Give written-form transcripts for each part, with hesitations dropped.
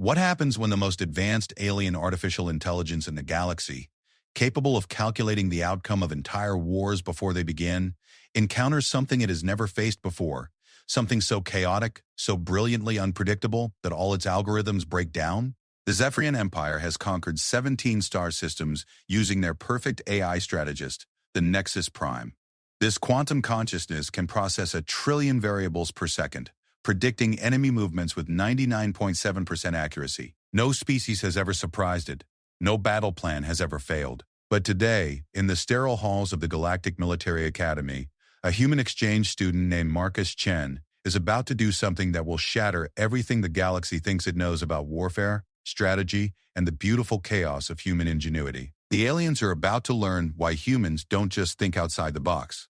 What happens when the most advanced alien artificial intelligence in the galaxy, capable of calculating the outcome of entire wars before they begin, encounters something it has never faced before, something so chaotic, so brilliantly unpredictable that all its algorithms break down? The Zephyrian Empire has conquered 17 star systems using their perfect AI strategist, the Nexus Prime. This quantum consciousness can process 1 trillion variables per second, predicting enemy movements with 99.7% accuracy. No species has ever surprised it. No battle plan has ever failed. But today, in the sterile halls of the Galactic Military Academy, a human exchange student named Marcus Chen is about to do something that will shatter everything the galaxy thinks it knows about warfare, strategy, and the beautiful chaos of human ingenuity. The aliens are about to learn why humans don't just think outside the box.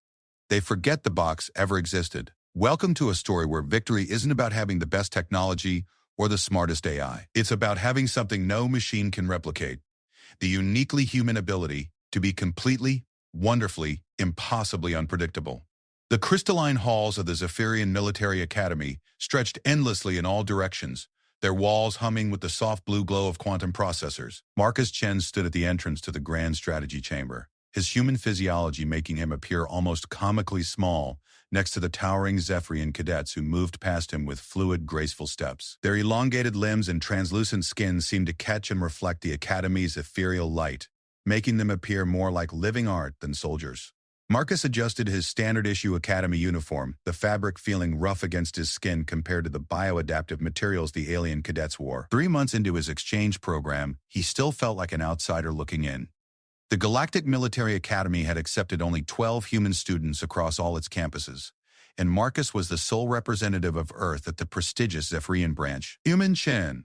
They forget the box ever existed. Welcome to a story where victory isn't about having the best technology or the smartest AI. It's about having something no machine can replicate: the uniquely human ability to be completely, wonderfully, impossibly unpredictable. The crystalline halls of the Zephyrian Military Academy stretched endlessly in all directions, their walls humming with the soft blue glow of quantum processors. Marcus Chen stood at the entrance to the Grand Strategy Chamber, his human physiology making him appear almost comically small next to the towering Zephyrian cadets who moved past him with fluid, graceful steps. Their elongated limbs and translucent skin seemed to catch and reflect the Academy's ethereal light, making them appear more like living art than soldiers. Marcus adjusted his standard-issue Academy uniform, the fabric feeling rough against his skin compared to the bioadaptive materials the alien cadets wore. 3 months into his exchange program, he still felt like an outsider looking in. The Galactic Military Academy had accepted only 12 human students across all its campuses, and Marcus was the sole representative of Earth at the prestigious Zephyrian branch. "Human Chen,"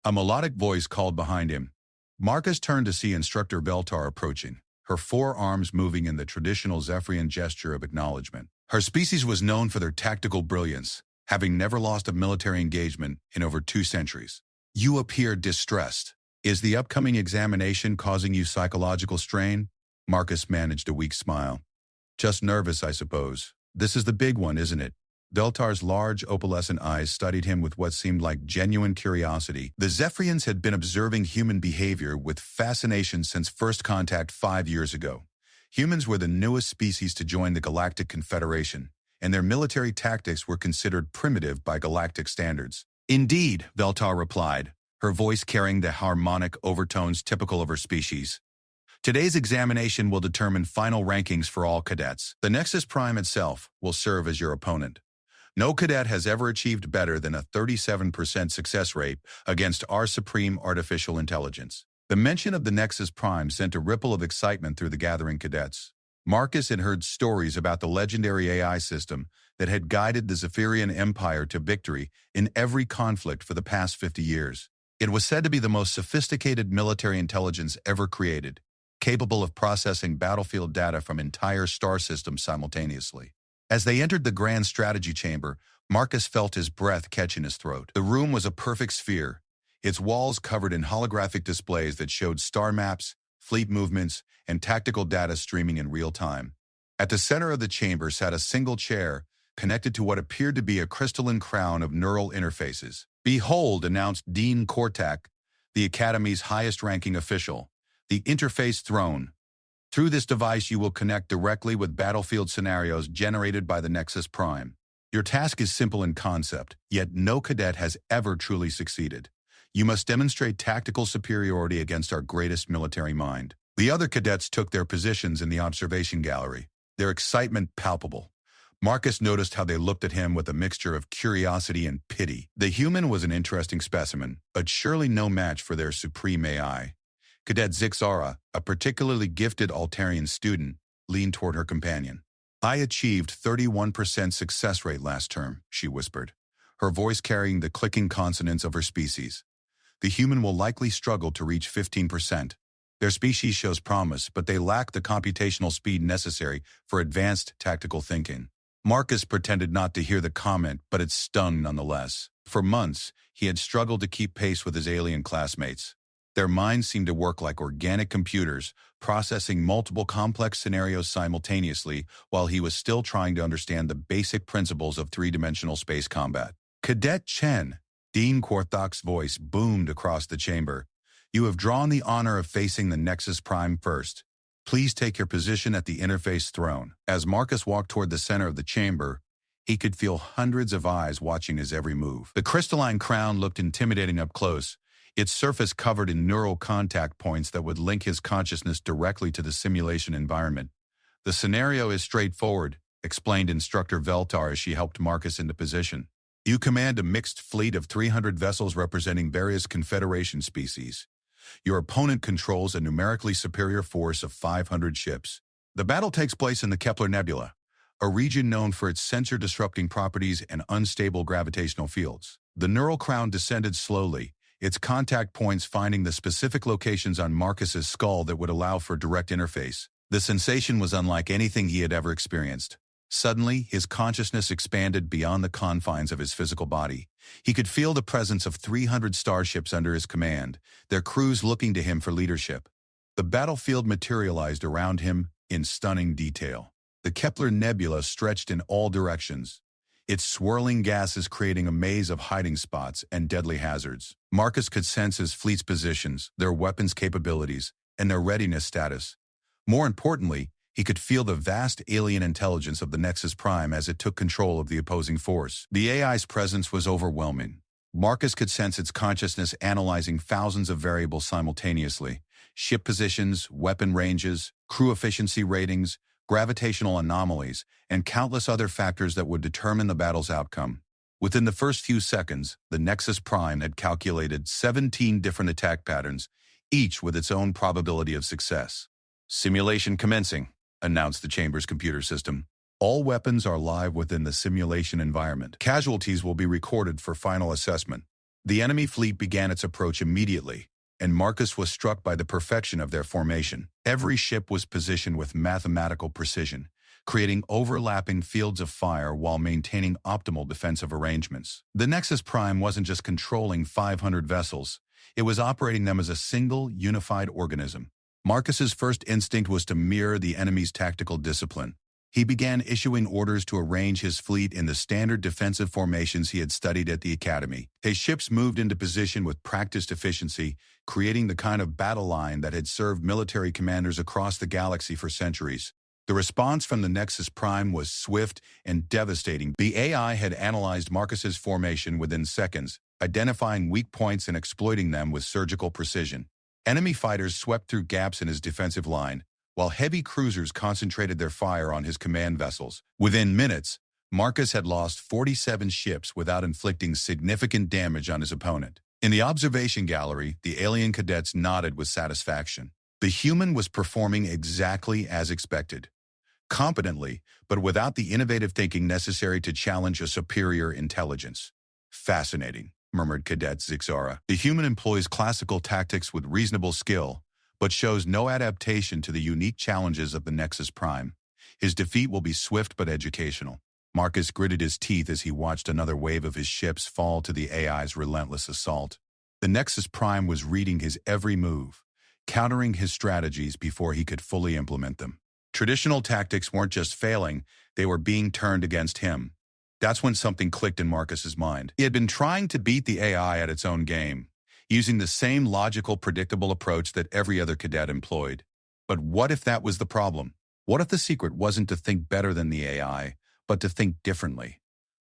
a melodic voice called behind him. Marcus turned to see Instructor Beltar approaching, her forearms moving in the traditional Zephyrian gesture of acknowledgement. Her species was known for their tactical brilliance, having never lost a military engagement in over 2 centuries. "You appear distressed. Is the upcoming examination causing you psychological strain?" Marcus managed a weak smile. "Just nervous, I suppose. This is the big one, isn't it?" Beltar's large, opalescent eyes studied him with what seemed like genuine curiosity. The Zephyrians had been observing human behavior with fascination since first contact 5 years ago. Humans were the newest species to join the Galactic Confederation, and their military tactics were considered primitive by galactic standards. "Indeed," Beltar replied, her voice carrying the harmonic overtones typical of her species. "Today's examination will determine final rankings for all cadets. The Nexus Prime itself will serve as your opponent. No cadet has ever achieved better than a 37% success rate against our supreme artificial intelligence." The mention of the Nexus Prime sent a ripple of excitement through the gathering cadets. Marcus had heard stories about the legendary AI system that had guided the Zephyrian Empire to victory in every conflict for the past 50 years. It was said to be the most sophisticated military intelligence ever created, capable of processing battlefield data from entire star systems simultaneously. As they entered the Grand Strategy Chamber, Marcus felt his breath catch in his throat. The room was a perfect sphere, its walls covered in holographic displays that showed star maps, fleet movements, and tactical data streaming in real time. At the center of the chamber sat a single chair, connected to what appeared to be a crystalline crown of neural interfaces. "Behold," announced Dean Kortak, the Academy's highest-ranking official, "the interface throne. Through this device you will connect directly with battlefield scenarios generated by the Nexus Prime. Your task is simple in concept, yet no cadet has ever truly succeeded. You must demonstrate tactical superiority against our greatest military mind." The other cadets took their positions in the observation gallery, their excitement palpable. Marcus noticed how they looked at him with a mixture of curiosity and pity. The human was an interesting specimen, but surely no match for their supreme AI. Cadet Zixara, a particularly gifted Altarian student, leaned toward her companion. "I achieved 31% success rate last term," she whispered, her voice carrying the clicking consonants of her species. "The human will likely struggle to reach 15%. Their species shows promise, but they lack the computational speed necessary for advanced tactical thinking." Marcus pretended not to hear the comment, but it stung nonetheless. For months, he had struggled to keep pace with his alien classmates. Their minds seemed to work like organic computers, processing multiple complex scenarios simultaneously, while he was still trying to understand the basic principles of 3-dimensional space combat. "Cadet Chen," Dean Korthok's voice boomed across the chamber. You have drawn the honor of facing the Nexus Prime first. Please take your position at the interface throne. As Marcus walked toward the center of the chamber, he could feel hundreds of eyes watching his every move. The crystalline crown looked intimidating up close, its surface covered in neural contact points that would link his consciousness directly to the simulation environment. The scenario is straightforward, explained Instructor Veltar as she helped Marcus into position. You command a mixed fleet of 300 vessels representing various Confederation species. Your opponent controls a numerically superior force of 500 ships. The battle takes place in the Kepler Nebula, a region known for its sensor-disrupting properties and unstable gravitational fields. The neural crown descended slowly, its contact points finding the specific locations on Marcus's skull that would allow for direct interface. The sensation was unlike anything he had ever experienced. Suddenly, his consciousness expanded beyond the confines of his physical body. He could feel the presence of 300 starships under his command, their crews looking to him for leadership. The battlefield materialized around him in stunning detail. The Kepler Nebula stretched in all directions, its swirling gases creating a maze of hiding spots and deadly hazards. Marcus could sense his fleet's positions, their weapons capabilities, and their readiness status. More importantly, he could feel the vast alien intelligence of the Nexus Prime as it took control of the opposing force. The AI's presence was overwhelming. Marcus could sense its consciousness analyzing thousands of variables simultaneously: ship positions, weapon ranges, crew efficiency ratings, gravitational anomalies, and countless other factors that would determine the battle's outcome. Within the first few seconds, the Nexus Prime had calculated 17 different attack patterns, each with its own probability of success. Simulation commencing, announced the chamber's computer system. All weapons are live within the simulation environment. Casualties will be recorded for final assessment. The enemy fleet began its approach immediately, and Marcus was struck by the perfection of their formation. Every ship was positioned with mathematical precision, creating overlapping fields of fire while maintaining optimal defensive arrangements. The Nexus Prime wasn't just controlling 500 vessels, it was operating them as a single, unified organism. Marcus's first instinct was to mirror the enemy's tactical discipline. He began issuing orders to arrange his fleet in the standard defensive formations he had studied at the academy. His ships moved into position with practiced efficiency, creating the kind of battle line that had served military commanders across the galaxy for centuries. The response from the Nexus Prime was swift and devastating. The AI had analyzed Marcus's formation within seconds, identifying weak points and exploiting them with surgical precision. Enemy fighters swept through gaps in his defensive line, while heavy cruisers concentrated their fire on his command vessels. Within minutes, Marcus had lost 47 ships without inflicting significant damage on his opponent. In the observation gallery, the alien cadets nodded with satisfaction. The human was performing exactly as expected. Competently, but without the innovative thinking necessary to challenge a superior intelligence. Fascinating, murmured Cadet Zixara. The human employs classical tactics with reasonable skill, but shows no adaptation to the unique challenges of the Nexus Prime. His defeat will be swift but educational. Marcus gritted his teeth as he watched another wave of his ships fall to the AI's relentless assault. The Nexus Prime was reading his every move, countering his strategies before he could fully implement them. Traditional tactics weren't just failing, they were being turned against him. That's when something clicked in Marcus's mind. He had been trying to beat the AI at its own game, using the same logical, predictable approach that every other cadet employed. But what if that was the problem? What if the secret wasn't to think better than the AI, but to think differently?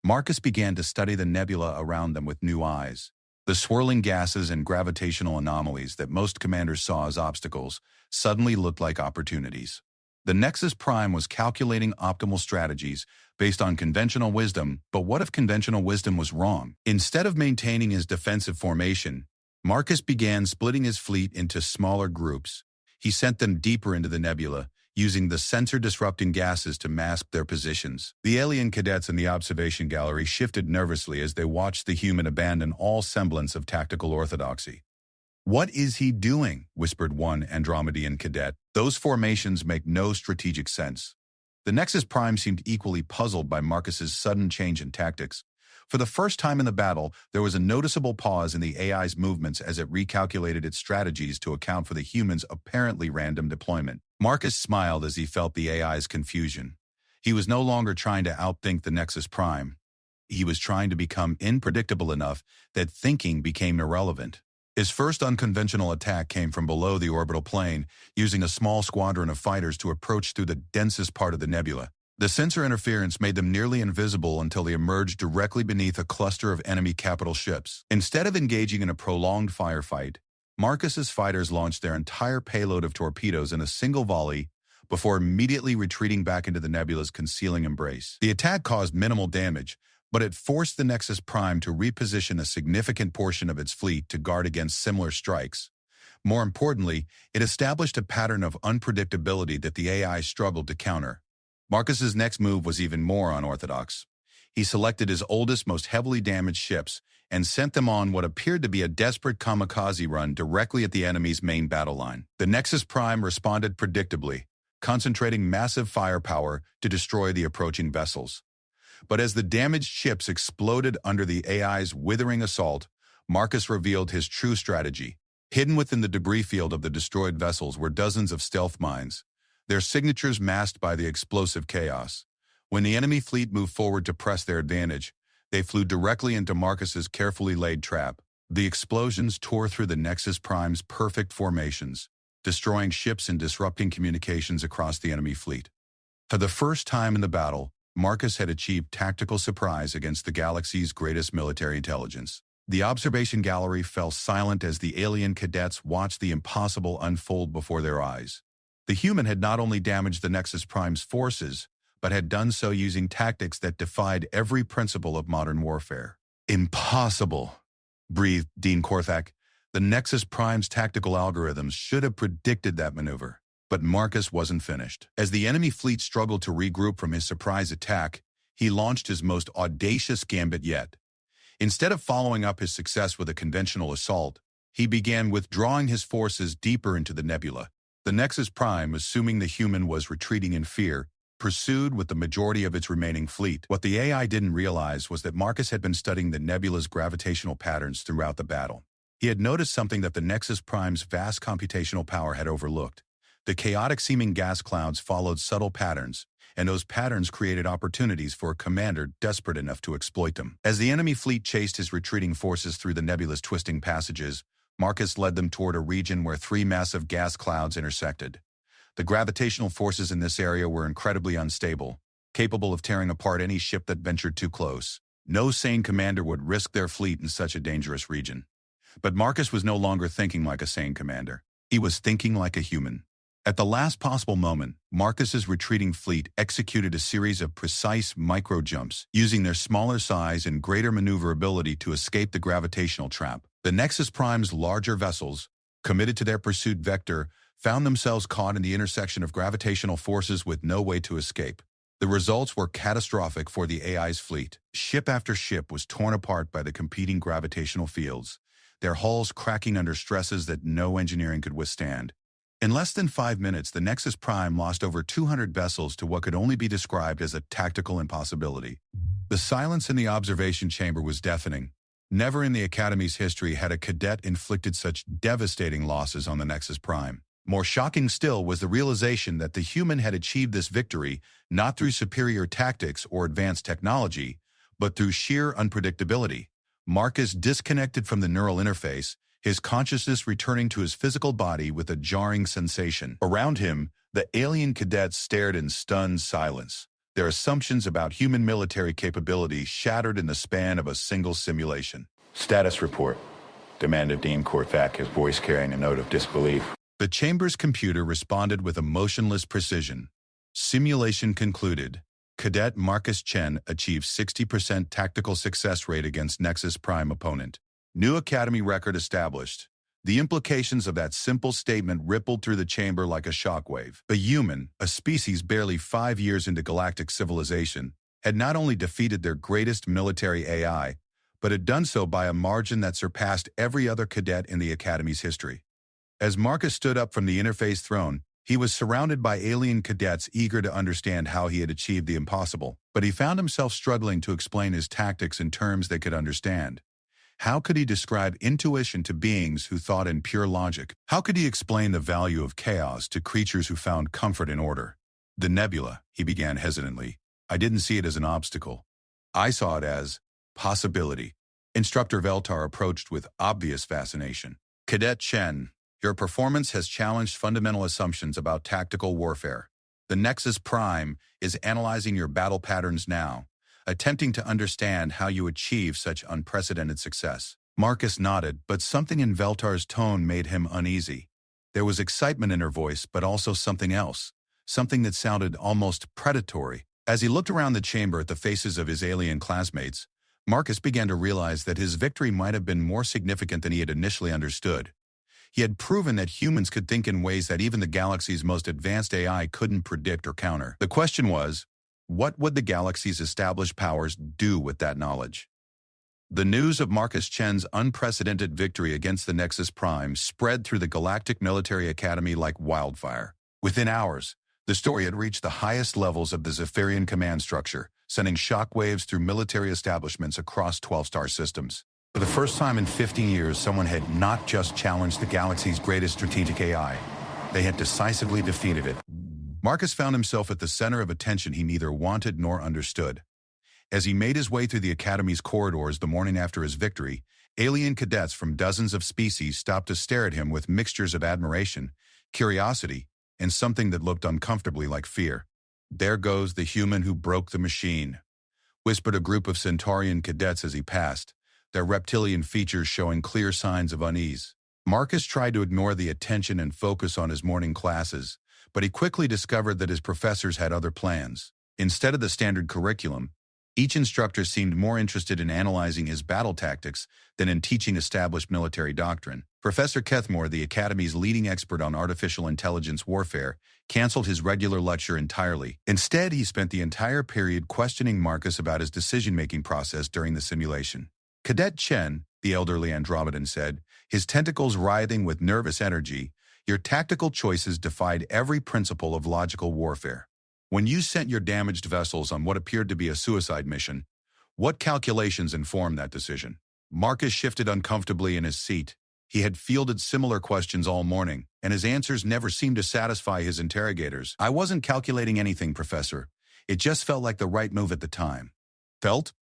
Marcus began to study the nebula around them with new eyes. The swirling gases and gravitational anomalies that most commanders saw as obstacles suddenly looked like opportunities. The Nexus Prime was calculating optimal strategies based on conventional wisdom, but what if conventional wisdom was wrong? Instead of maintaining his defensive formation, Marcus began splitting his fleet into smaller groups. He sent them deeper into the nebula, using the sensor-disrupting gases to mask their positions. The alien cadets in the observation gallery shifted nervously as they watched the human abandon all semblance of tactical orthodoxy. "What is he doing?" whispered one Andromedan cadet. "Those formations make no strategic sense." The Nexus Prime seemed equally puzzled by Marcus's sudden change in tactics. For the first time in the battle, there was a noticeable pause in the AI's movements as it recalculated its strategies to account for the humans' apparently random deployment. Marcus smiled as he felt the AI's confusion. He was no longer trying to outthink the Nexus Prime. he was trying to become unpredictable enough that thinking became irrelevant. His first unconventional attack came from below the orbital plane, using a small squadron of fighters to approach through the densest part of the nebula. The sensor interference made them nearly invisible until they emerged directly beneath a cluster of enemy capital ships. Instead of engaging in a prolonged firefight, Marcus's fighters launched their entire payload of torpedoes in a single volley before immediately retreating back into the nebula's concealing embrace. The attack caused minimal damage, but it forced the Nexus Prime to reposition a significant portion of its fleet to guard against similar strikes. More importantly, it established a pattern of unpredictability that the AI struggled to counter. Marcus's next move was even more unorthodox. He selected his oldest, most heavily damaged ships and sent them on what appeared to be a desperate kamikaze run directly at the enemy's main battle line. The Nexus Prime responded predictably, concentrating massive firepower to destroy the approaching vessels. But as the damaged ships exploded under the AI's withering assault, Marcus revealed his true strategy. Hidden within the debris field of the destroyed vessels were dozens of stealth mines, their signatures masked by the explosive chaos. When the enemy fleet moved forward to press their advantage, they flew directly into Marcus's carefully laid trap. The explosions tore through the Nexus Prime's perfect formations, destroying ships and disrupting communications across the enemy fleet. For the first time in the battle, Marcus had achieved tactical surprise against the galaxy's greatest military intelligence. The observation gallery fell silent as the alien cadets watched the impossible unfold before their eyes. The human had not only damaged the Nexus Prime's forces, but had done so using tactics that defied every principle of modern warfare. Impossible, breathed Dean Korthak. The Nexus Prime's tactical algorithms should have predicted that maneuver. But Marcus wasn't finished. As the enemy fleet struggled to regroup from his surprise attack, he launched his most audacious gambit yet. Instead of following up his success with a conventional assault, he began withdrawing his forces deeper into the nebula. The Nexus Prime, assuming the human was retreating in fear, pursued with the majority of its remaining fleet. What the AI didn't realize was that Marcus had been studying the nebula's gravitational patterns throughout the battle. He had noticed something that the Nexus Prime's vast computational power had overlooked. The chaotic-seeming gas clouds followed subtle patterns, and those patterns created opportunities for a commander desperate enough to exploit them. As the enemy fleet chased his retreating forces through the nebula's twisting passages, Marcus led them toward a region where three massive gas clouds intersected. The gravitational forces in this area were incredibly unstable, capable of tearing apart any ship that ventured too close. No sane commander would risk their fleet in such a dangerous region. But Marcus was no longer thinking like a sane commander. He was thinking like a human. At the last possible moment, Marcus's retreating fleet executed a series of precise micro-jumps, using their smaller size and greater maneuverability to escape the gravitational trap. The Nexus Prime's larger vessels, committed to their pursuit vector, found themselves caught in the intersection of gravitational forces with no way to escape. The results were catastrophic for the AI's fleet. Ship after ship was torn apart by the competing gravitational fields, their hulls cracking under stresses that no engineering could withstand. In less than 5 minutes, the Nexus Prime lost over 200 vessels to what could only be described as a tactical impossibility. The silence in the observation chamber was deafening. Never in the Academy's history had a cadet inflicted such devastating losses on the Nexus Prime. More shocking still was the realization that the human had achieved this victory not through superior tactics or advanced technology, but through sheer unpredictability. Marcus disconnected from the neural interface, his consciousness returning to his physical body with a jarring sensation. Around him, the alien cadets stared in stunned silence, their assumptions about human military capability shattered in the span of a single simulation. "Status report," demanded Dean Korthak, his voice carrying a note of disbelief. The chamber's computer responded with emotionless precision. Simulation concluded. Cadet Marcus Chen achieved 60% tactical success rate against Nexus Prime opponent. New Academy record established. The implications of that simple statement rippled through the chamber like a shockwave. A human, a species barely 5 years into galactic civilization, had not only defeated their greatest military AI, but had done so by a margin that surpassed every other cadet in the Academy's history. As Marcus stood up from the interface throne, he was surrounded by alien cadets eager to understand how he had achieved the impossible, but he found himself struggling to explain his tactics in terms they could understand. How could he describe intuition to beings who thought in pure logic? How could he explain the value of chaos to creatures who found comfort in order? "The nebula," he began hesitantly. "I didn't see it as an obstacle. I saw it as possibility. Instructor Veltar approached with obvious fascination. Cadet Chen, your performance has challenged fundamental assumptions about tactical warfare. The Nexus Prime is analyzing your battle patterns now, attempting to understand how you achieve such unprecedented success. Marcus nodded, but something in Veltar's tone made him uneasy. There was excitement in her voice, but also something else, something that sounded almost predatory. As he looked around the chamber at the faces of his alien classmates, Marcus began to realize that his victory might have been more significant than he had initially understood. He had proven that humans could think in ways that even the galaxy's most advanced AI couldn't predict or counter. The question was, what would the galaxy's established powers do with that knowledge? The news of Marcus Chen's unprecedented victory against the Nexus Prime spread through the Galactic Military Academy like wildfire. Within hours, the story had reached the highest levels of the Zephyrian command structure, sending shockwaves through military establishments across 12-star systems. For the first time in 15 years, someone had not just challenged the galaxy's greatest strategic AI. They had decisively defeated it. Marcus found himself at the center of attention he neither wanted nor understood. As he made his way through the Academy's corridors the morning after his victory, alien cadets from dozens of species stopped to stare at him with mixtures of admiration, curiosity, and something that looked uncomfortably like fear. "There goes the human who broke the machine," whispered a group of Centaurian cadets as he passed, their reptilian features showing clear signs of unease. Marcus tried to ignore the attention and focus on his morning classes, but he quickly discovered that his professors had other plans. Instead of the standard curriculum, each instructor seemed more interested in analyzing his battle tactics than in teaching established military doctrine. Professor Kethmore, the Academy's leading expert on artificial intelligence warfare, canceled his regular lecture entirely. Instead, he spent the entire period questioning Marcus about his decision-making process during the simulation. "Cadet Chen," the elderly Andromedan said, his tentacles writhing with nervous energy, "your tactical choices defied every principle of logical warfare. When you sent your damaged vessels on what appeared to be a suicide mission, what calculations informed that decision?" Marcus shifted uncomfortably in his seat. He had fielded similar questions all morning, and his answers never seemed to satisfy his interrogators. "I wasn't calculating anything, Professor. It just felt like the right move at the time." "Felt?"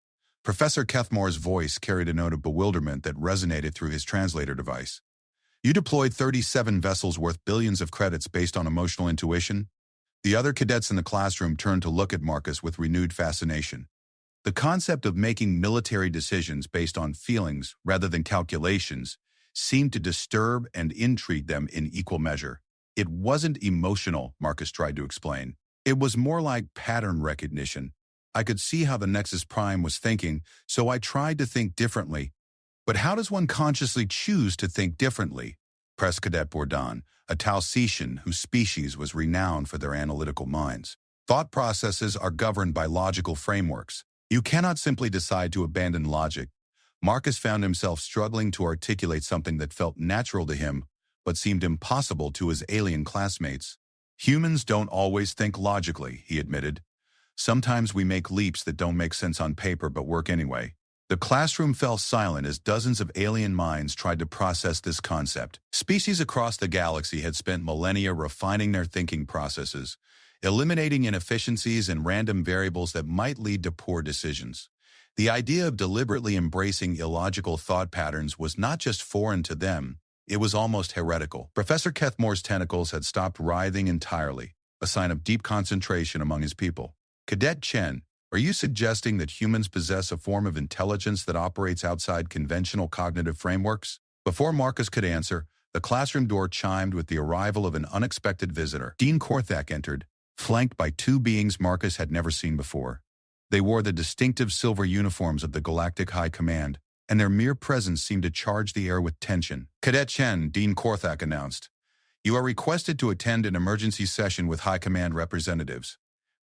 Professor Kethmore's voice carried a note of bewilderment that resonated through his translator device. "You deployed 37 vessels worth billions of credits based on emotional intuition?" The other cadets in the classroom turned to look at Marcus with renewed fascination. The concept of making military decisions based on feelings rather than calculations seemed to disturb and intrigue them in equal measure. "It wasn't emotional," Marcus tried to explain. "It was more like pattern recognition. I could see how the Nexus Prime was thinking, so I tried to think differently." "But how does one consciously choose to think differently?" pressed Cadet Bourdon, a Talcetian whose species was renowned for their analytical minds. "Thought processes are governed by logical frameworks. You cannot simply decide to abandon logic." Marcus found himself struggling to articulate something that felt natural to him, but seemed impossible to his alien classmates. "Humans don't always think logically," he admitted. "Sometimes we make leaps that don't make sense on paper but work anyway." The classroom fell silent as dozens of alien minds tried to process this concept. Species across the galaxy had spent millennia refining their thinking processes, eliminating inefficiencies and random variables that might lead to poor decisions. The idea of deliberately embracing illogical thought patterns was not just foreign to them, it was almost heretical. Professor Kethmore's tentacles had stopped writhing entirely, a sign of deep concentration among his people. "Cadet Chen, are you suggesting that humans possess a form of intelligence that operates outside conventional cognitive frameworks?" Before Marcus could answer, the classroom door chimed with the arrival of an unexpected visitor. Dean Korthak entered, flanked by two beings Marcus had never seen before. They wore the distinctive silver uniforms of the Galactic High Command, and their mere presence seemed to charge the air with tension. "Cadet Chen," Dean Korthak announced, "you are requested to attend an emergency session with High Command representatives.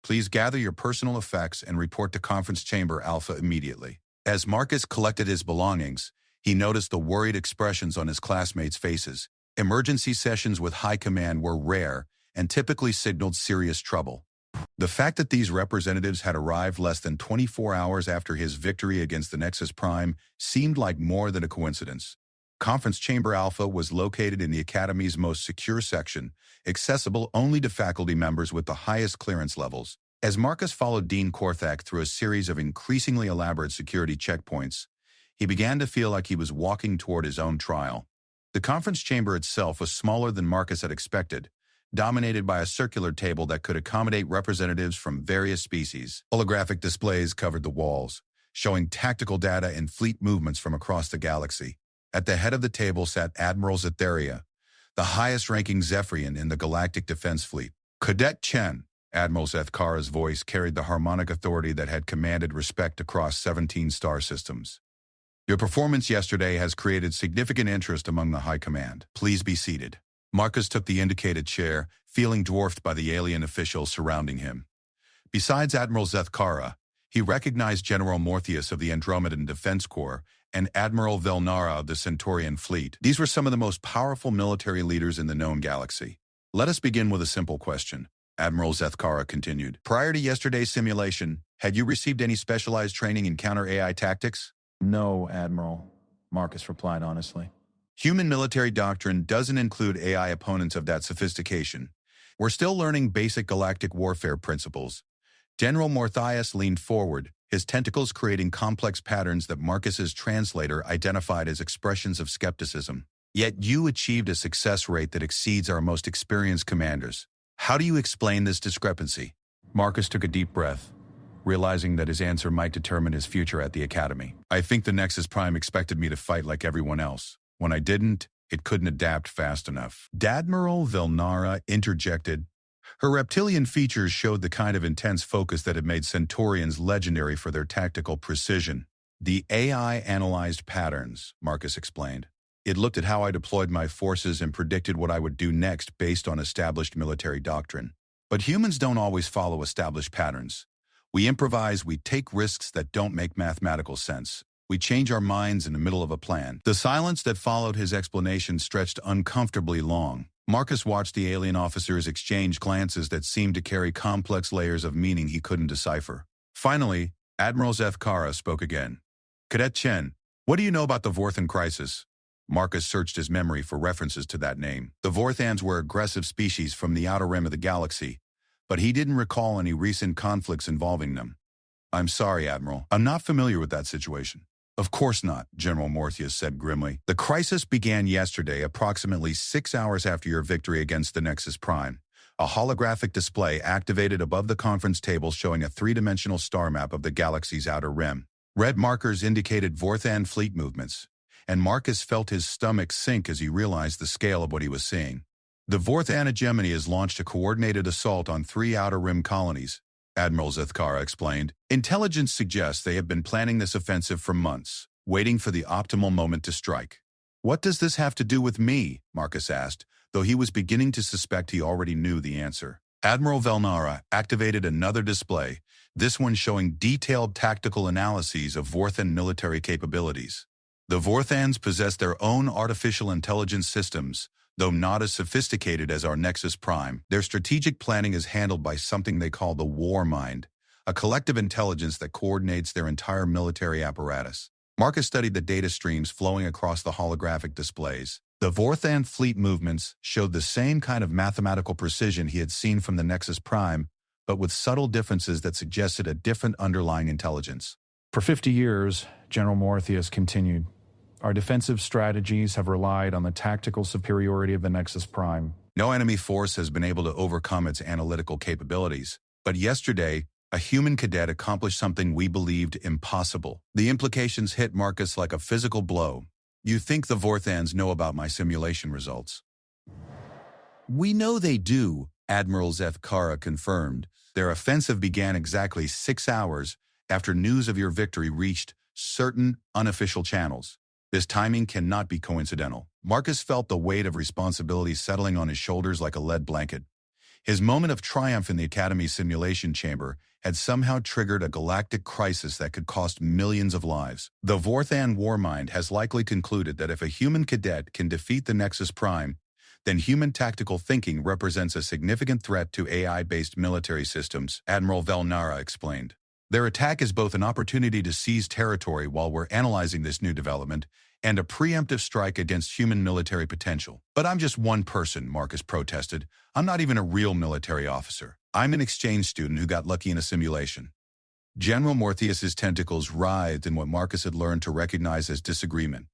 Please gather your personal effects and report to Conference Chamber Alpha immediately." As Marcus collected his belongings, he noticed the worried expressions on his classmates' faces. Emergency sessions with High Command were rare and typically signaled serious trouble. The fact that these representatives had arrived less than 24 hours after his victory against the Nexus Prime seemed like more than a coincidence. Conference Chamber Alpha was located in the Academy's most secure section, accessible only to faculty members with the highest clearance levels. As Marcus followed Dean Korthak through a series of increasingly elaborate security checkpoints, he began to feel like he was walking toward his own trial. The conference chamber itself was smaller than Marcus had expected, dominated by a circular table that could accommodate representatives from various species. Holographic displays covered the walls, showing tactical data and fleet movements from across the galaxy. At the head of the table sat Admiral Zetheria, the highest-ranking Zephyrian in the Galactic Defense Fleet. Cadet Chen, Admiral Zethkara's voice carried the harmonic authority that had commanded respect across 17 star systems. Your performance yesterday has created significant interest among the High Command. Please be seated. Marcus took the indicated chair, feeling dwarfed by the alien officials surrounding him. Besides Admiral Zethkara, he recognized General Morpheus of the Andromedan Defense Corps and Admiral Velnara of the Centaurian Fleet. These were some of the most powerful military leaders in the known galaxy. Let us begin with a simple question, Admiral Zethkara continued. Prior to yesterday's simulation, had you received any specialized training in counter-AI tactics? No, Admiral, Marcus replied honestly. Human military doctrine doesn't include AI opponents of that sophistication. We're still learning basic galactic warfare principles. General Morpheus leaned forward, his tentacles creating complex patterns that Marcus's translator identified as expressions of skepticism. Yet you achieved a success rate that exceeds our most experienced commanders. How do you explain this discrepancy? Marcus took a deep breath, realizing that his answer might determine his future at the Academy. I think the Nexus Prime expected me to fight like everyone else. When I didn't, it couldn't adapt fast enough. Admiral Velnara interjected. Her reptilian features showed the kind of intense focus that had made Centaurians legendary for their tactical precision. The AI analyzed patterns, Marcus explained. It looked at how I deployed my forces and predicted what I would do next based on established military doctrine. But humans don't always follow established patterns. We improvise, we take risks that don't make mathematical sense. We change our minds in the middle of a plan. The silence that followed his explanation stretched uncomfortably long. Marcus watched the alien officers exchange glances that seemed to carry complex layers of meaning he couldn't decipher. Finally, Admiral Zethkara spoke again. Cadet Chen, what do you know about the Vorthan crisis? Marcus searched his memory for references to that name. The Vorthans were aggressive species from the outer rim of the galaxy, but he didn't recall any recent conflicts involving them. I'm sorry, Admiral. I'm not familiar with that situation. Of course not, General Morpheus said grimly. The crisis began yesterday, approximately 6 hours after your victory against the Nexus Prime. A holographic display activated above the conference table showing a three-dimensional star map of the galaxy's outer rim. Red markers indicated Vorthan fleet movements, and Marcus felt his stomach sink as he realized the scale of what he was seeing. The Vorthan hegemony has launched a coordinated assault on 3 outer rim colonies, Admiral Zethkara explained. Intelligence suggests they have been planning this offensive for months, waiting for the optimal moment to strike. What does this have to do with me? Marcus asked, though he was beginning to suspect he already knew the answer. Admiral Velnara activated another display, this one showing detailed tactical analyses of Vorthan military capabilities. The Vorthans possess their own artificial intelligence systems, though not as sophisticated as our Nexus Prime. Their strategic planning is handled by something they call the War Mind, a collective intelligence that coordinates their entire military apparatus. Marcus studied the data streams flowing across the holographic displays. The Vorthan fleet movements showed the same kind of mathematical precision he had seen from the Nexus Prime, but with subtle differences that suggested a different underlying intelligence. For 50 years, General Morpheus continued, our defensive strategies have relied on the tactical superiority of the Nexus Prime. No enemy force has been able to overcome its analytical capabilities, but yesterday, a human cadet accomplished something we believed impossible. The implications hit Marcus like a physical blow. You think the Vorthans know about my simulation results? We know they do, Admiral Zethkara confirmed. Their offensive began exactly 6 hours after news of your victory reached certain unofficial channels. This timing cannot be coincidental. Marcus felt the weight of responsibility settling on his shoulders like a lead blanket. His moment of triumph in the Academy's simulation chamber had somehow triggered a galactic crisis that could cost millions of lives. The Vorthan Warmind has likely concluded that if a human cadet can defeat the Nexus Prime, then human tactical thinking represents a significant threat to AI-based military systems, Admiral Velnara explained. Their attack is both an opportunity to seize territory while we're analyzing this new development and a preemptive strike against human military potential. But I'm just one person, Marcus protested. I'm not even a real military officer. I'm an exchange student who got lucky in a simulation. General Morpheus's tentacles writhed in what Marcus had learned to recognize as disagreement.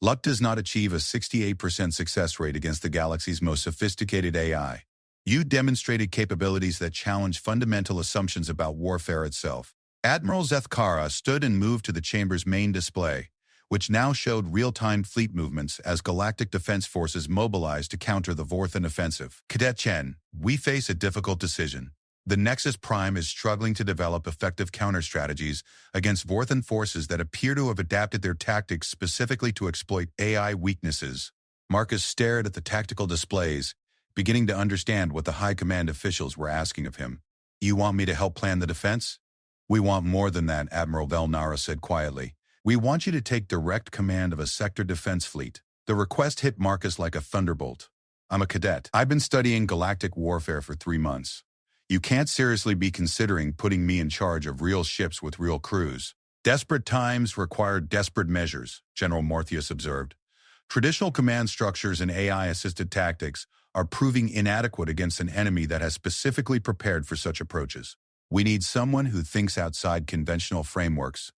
Luck does not achieve a 68% success rate against the galaxy's most sophisticated AI. You demonstrated capabilities that challenge fundamental assumptions about warfare itself. Admiral Zethkara stood and moved to the chamber's main display, which now showed real-time fleet movements as galactic defense forces mobilized to counter the Vorthan offensive. Cadet Chen, we face a difficult decision. The Nexus Prime is struggling to develop effective counter-strategies against Vorthan forces that appear to have adapted their tactics specifically to exploit AI weaknesses. Marcus stared at the tactical displays, beginning to understand what the high command officials were asking of him. You want me to help plan the defense? We want more than that, Admiral Velnara said quietly. We want you to take direct command of a sector defense fleet. The request hit Marcus like a thunderbolt. I'm a cadet. I've been studying galactic warfare for 3 months. You can't seriously be considering putting me in charge of real ships with real crews. Desperate times require desperate measures, General Morpheus observed. Traditional command structures and AI-assisted tactics are proving inadequate against an enemy that has specifically prepared for such approaches. We need someone who thinks outside conventional frameworks.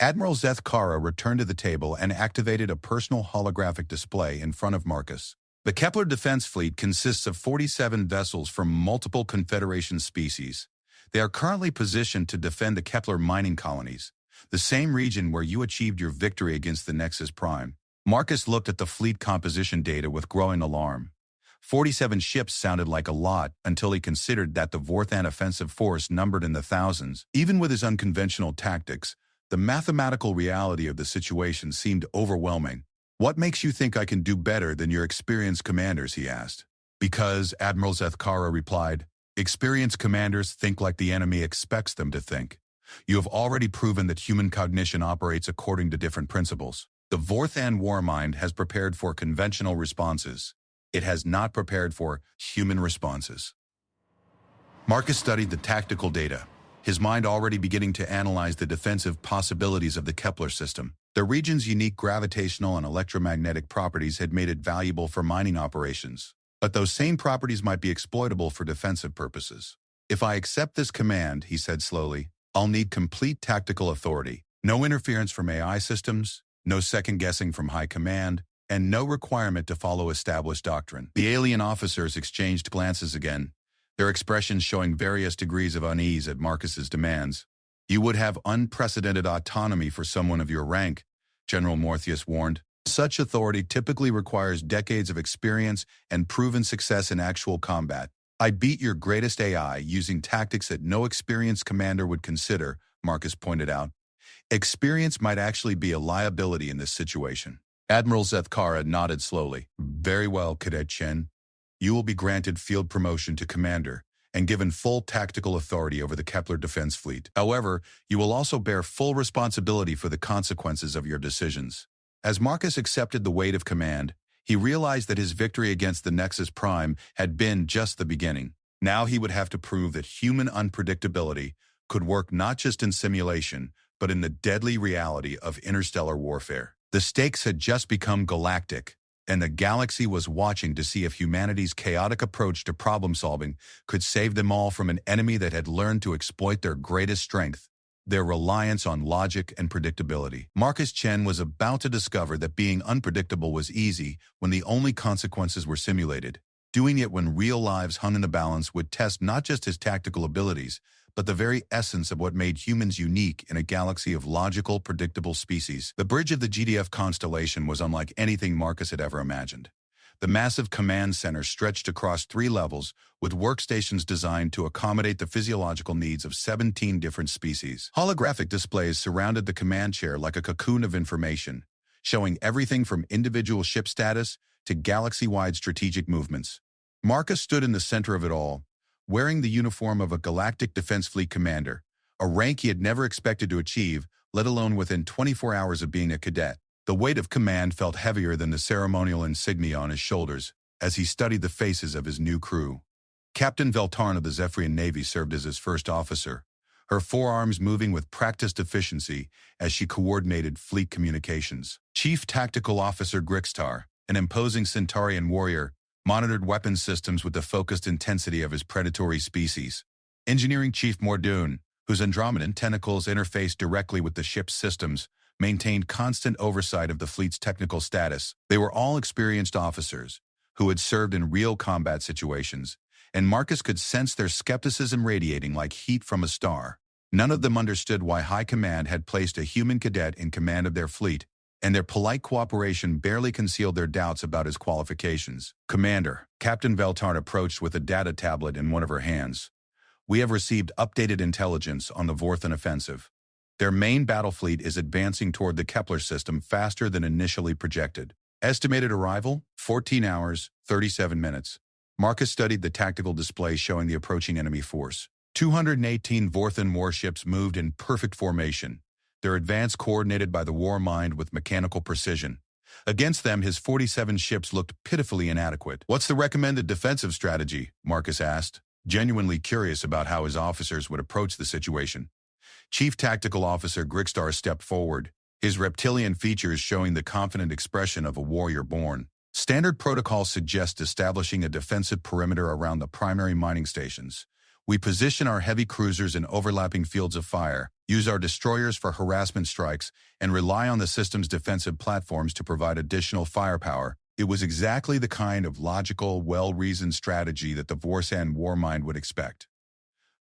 Admiral Zethkara returned to the table and activated a personal holographic display in front of Marcus. The Kepler Defense Fleet consists of 47 vessels from multiple Confederation species. They are currently positioned to defend the Kepler mining colonies, the same region where you achieved your victory against the Nexus Prime. Marcus looked at the fleet composition data with growing alarm. 47 ships sounded like a lot until he considered that the Vorthan offensive force numbered in the thousands. Even with his unconventional tactics, the mathematical reality of the situation seemed overwhelming. What makes you think I can do better than your experienced commanders, he asked. Because, Admiral Zethkara replied, experienced commanders think like the enemy expects them to think. You have already proven that human cognition operates according to different principles. The Vorthan warmind has prepared for conventional responses. It has not prepared for human responses. Marcus studied the tactical data, his mind already beginning to analyze the defensive possibilities of the Kepler system. The region's unique gravitational and electromagnetic properties had made it valuable for mining operations. But those same properties might be exploitable for defensive purposes. If I accept this command, he said slowly, I'll need complete tactical authority. No interference from AI systems, no second-guessing from high command, and no requirement to follow established doctrine. The alien officers exchanged glances again, their expressions showing various degrees of unease at Marcus's demands. You would have unprecedented autonomy for someone of your rank, General Morpheus warned. Such authority typically requires decades of experience and proven success in actual combat. I beat your greatest AI using tactics that no experienced commander would consider, Marcus pointed out. Experience might actually be a liability in this situation. Admiral Zethkara nodded slowly. Very well, Cadet Chen. You will be granted field promotion to commander and given full tactical authority over the Kepler Defense Fleet. However, you will also bear full responsibility for the consequences of your decisions. As Marcus accepted the weight of command, he realized that his victory against the Nexus Prime had been just the beginning. Now he would have to prove that human unpredictability could work not just in simulation, but in the deadly reality of interstellar warfare. The stakes had just become galactic, and the galaxy was watching to see if humanity's chaotic approach to problem-solving could save them all from an enemy that had learned to exploit their greatest strength, their reliance on logic and predictability. Marcus Chen was about to discover that being unpredictable was easy when the only consequences were simulated. Doing it when real lives hung in the balance would test not just his tactical abilities, but the very essence of what made humans unique in a galaxy of logical, predictable species. The bridge of the GDF constellation was unlike anything Marcus had ever imagined. The massive command center stretched across 3 levels, with workstations designed to accommodate the physiological needs of 17 different species. Holographic displays surrounded the command chair like a cocoon of information, showing everything from individual ship status to galaxy-wide strategic movements. Marcus stood in the center of it all, wearing the uniform of a Galactic Defense Fleet commander, a rank he had never expected to achieve, let alone within 24 hours of being a cadet. The weight of command felt heavier than the ceremonial insignia on his shoulders as he studied the faces of his new crew. Captain Veltarn of the Zephyrian Navy served as his first officer, her forearms moving with practiced efficiency as she coordinated fleet communications. Chief Tactical Officer Grixtar, an imposing Centaurian warrior, monitored weapons systems with the focused intensity of his predatory species. Engineering Chief Mordoon, whose Andromedan tentacles interfaced directly with the ship's systems, maintained constant oversight of the fleet's technical status. They were all experienced officers who had served in real combat situations, and Marcus could sense their skepticism radiating like heat from a star. None of them understood why High Command had placed a human cadet in command of their fleet, and their polite cooperation barely concealed their doubts about his qualifications. Commander, Captain Veltarn approached with a data tablet in one of her hands. We have received updated intelligence on the Vorthan offensive. Their main battle fleet is advancing toward the Kepler system faster than initially projected. Estimated arrival, 14 hours, 37 minutes. Marcus studied the tactical display showing the approaching enemy force. 218 Vorthan warships moved in perfect formation, their advance coordinated by the war mind with mechanical precision. Against them, his 47 ships looked pitifully inadequate. "What's the recommended defensive strategy?" Marcus asked, genuinely curious about how his officers would approach the situation. Chief Tactical Officer Grixtar stepped forward, his reptilian features showing the confident expression of a warrior born. "Standard protocol suggests establishing a defensive perimeter around the primary mining stations. We position our heavy cruisers in overlapping fields of fire, use our destroyers for harassment strikes, and rely on the system's defensive platforms to provide additional firepower." It was exactly the kind of logical, well-reasoned strategy that the Vorsan warmind would expect.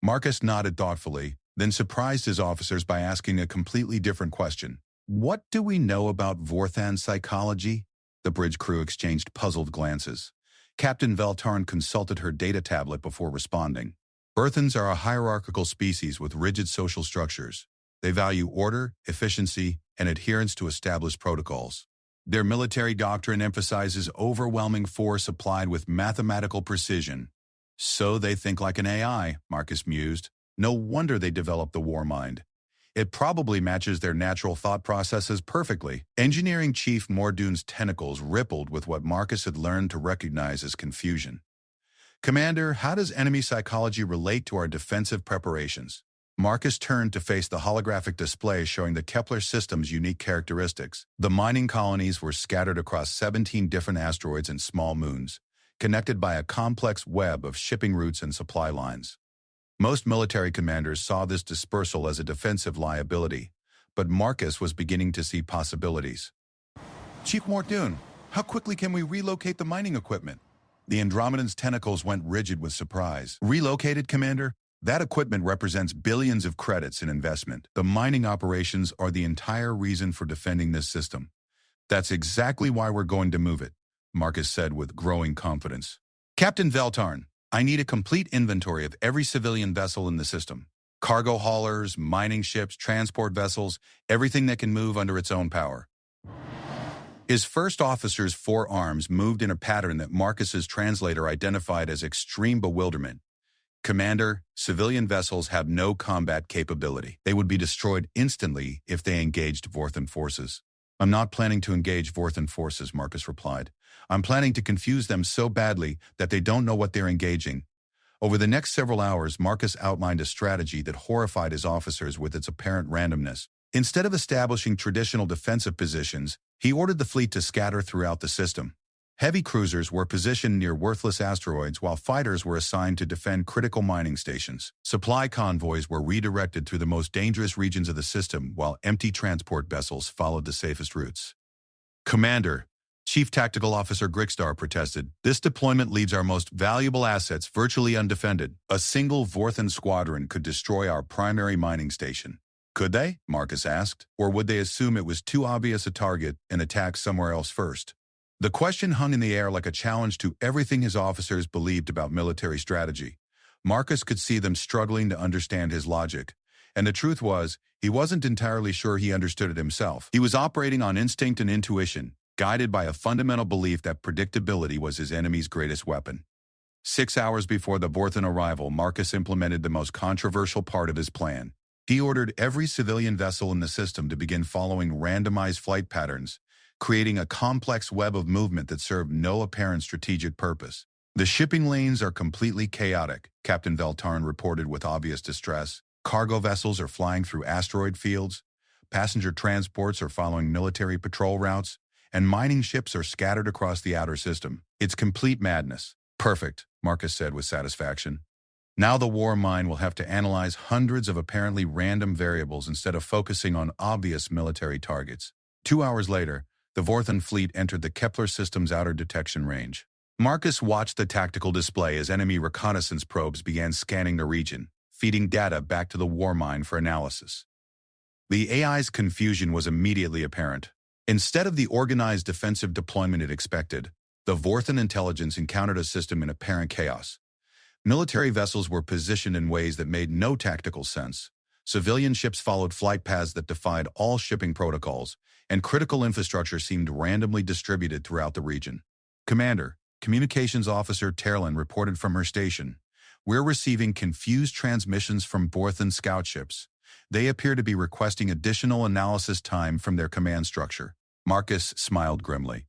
Marcus nodded thoughtfully, then surprised his officers by asking a completely different question. "What do we know about Vorthan psychology?" The bridge crew exchanged puzzled glances. Captain Veltarn consulted her data tablet before responding. Vorthans are a hierarchical species with rigid social structures. They value order, efficiency, and adherence to established protocols. Their military doctrine emphasizes overwhelming force applied with mathematical precision. "So they think like an AI," Marcus mused. "No wonder they developed the war mind. It probably matches their natural thought processes perfectly." Engineering Chief Mordoon's tentacles rippled with what Marcus had learned to recognize as confusion. "Commander, how does enemy psychology relate to our defensive preparations?" Marcus turned to face the holographic display showing the Kepler system's unique characteristics. The mining colonies were scattered across 17 different asteroids and small moons, connected by a complex web of shipping routes and supply lines. Most military commanders saw this dispersal as a defensive liability, but Marcus was beginning to see possibilities. "Chief Mordoon, how quickly can we relocate the mining equipment?" The Andromedan's tentacles went rigid with surprise. "Relocated, Commander? That equipment represents billions of credits in investment. The mining operations are the entire reason for defending this system. That's exactly why we're going to move it," Marcus said with growing confidence. "Captain Veltarn, I need a complete inventory of every civilian vessel in the system. Cargo haulers, mining ships, transport vessels, everything that can move under its own power." His first officer's forearms moved in a pattern that Marcus's translator identified as extreme bewilderment. "Commander, civilian vessels have no combat capability. They would be destroyed instantly if they engaged Vorthan forces." "I'm not planning to engage Vorthan forces," Marcus replied. "I'm planning to confuse them so badly that they don't know what they're engaging." Over the next several hours, Marcus outlined a strategy that horrified his officers with its apparent randomness. Instead of establishing traditional defensive positions, he ordered the fleet to scatter throughout the system. Heavy cruisers were positioned near worthless asteroids while fighters were assigned to defend critical mining stations. Supply convoys were redirected through the most dangerous regions of the system while empty transport vessels followed the safest routes. "Commander," Chief Tactical Officer Grixtar protested, "this deployment leaves our most valuable assets virtually undefended. A single Vorthan squadron could destroy our primary mining station." "Could they?" Marcus asked. "Or would they assume it was too obvious a target and attack somewhere else first?" The question hung in the air like a challenge to everything his officers believed about military strategy. Marcus could see them struggling to understand his logic, and the truth was, he wasn't entirely sure he understood it himself. He was operating on instinct and intuition, guided by a fundamental belief that predictability was his enemy's greatest weapon. 6 hours before the Vorthan arrival, Marcus implemented the most controversial part of his plan. He ordered every civilian vessel in the system to begin following randomized flight patterns, creating a complex web of movement that served no apparent strategic purpose. "The shipping lanes are completely chaotic," Captain Veltarn reported with obvious distress. Cargo vessels are flying through asteroid fields, passenger transports are following military patrol routes, and mining ships are scattered across the outer system. It's complete madness. Perfect, Marcus said with satisfaction. Now the war mind will have to analyze hundreds of apparently random variables instead of focusing on obvious military targets. 2 hours later, the Vorthan fleet entered the Kepler system's outer detection range. Marcus watched the tactical display as enemy reconnaissance probes began scanning the region, feeding data back to the war mind for analysis. The AI's confusion was immediately apparent. Instead of the organized defensive deployment it expected, the Vorthan intelligence encountered a system in apparent chaos. Military vessels were positioned in ways that made no tactical sense. Civilian ships followed flight paths that defied all shipping protocols, and critical infrastructure seemed randomly distributed throughout the region. Commander, Communications Officer Terlin reported from her station. We're receiving confused transmissions from Vorthan scout ships. They appear to be requesting additional analysis time from their command structure. Marcus smiled grimly.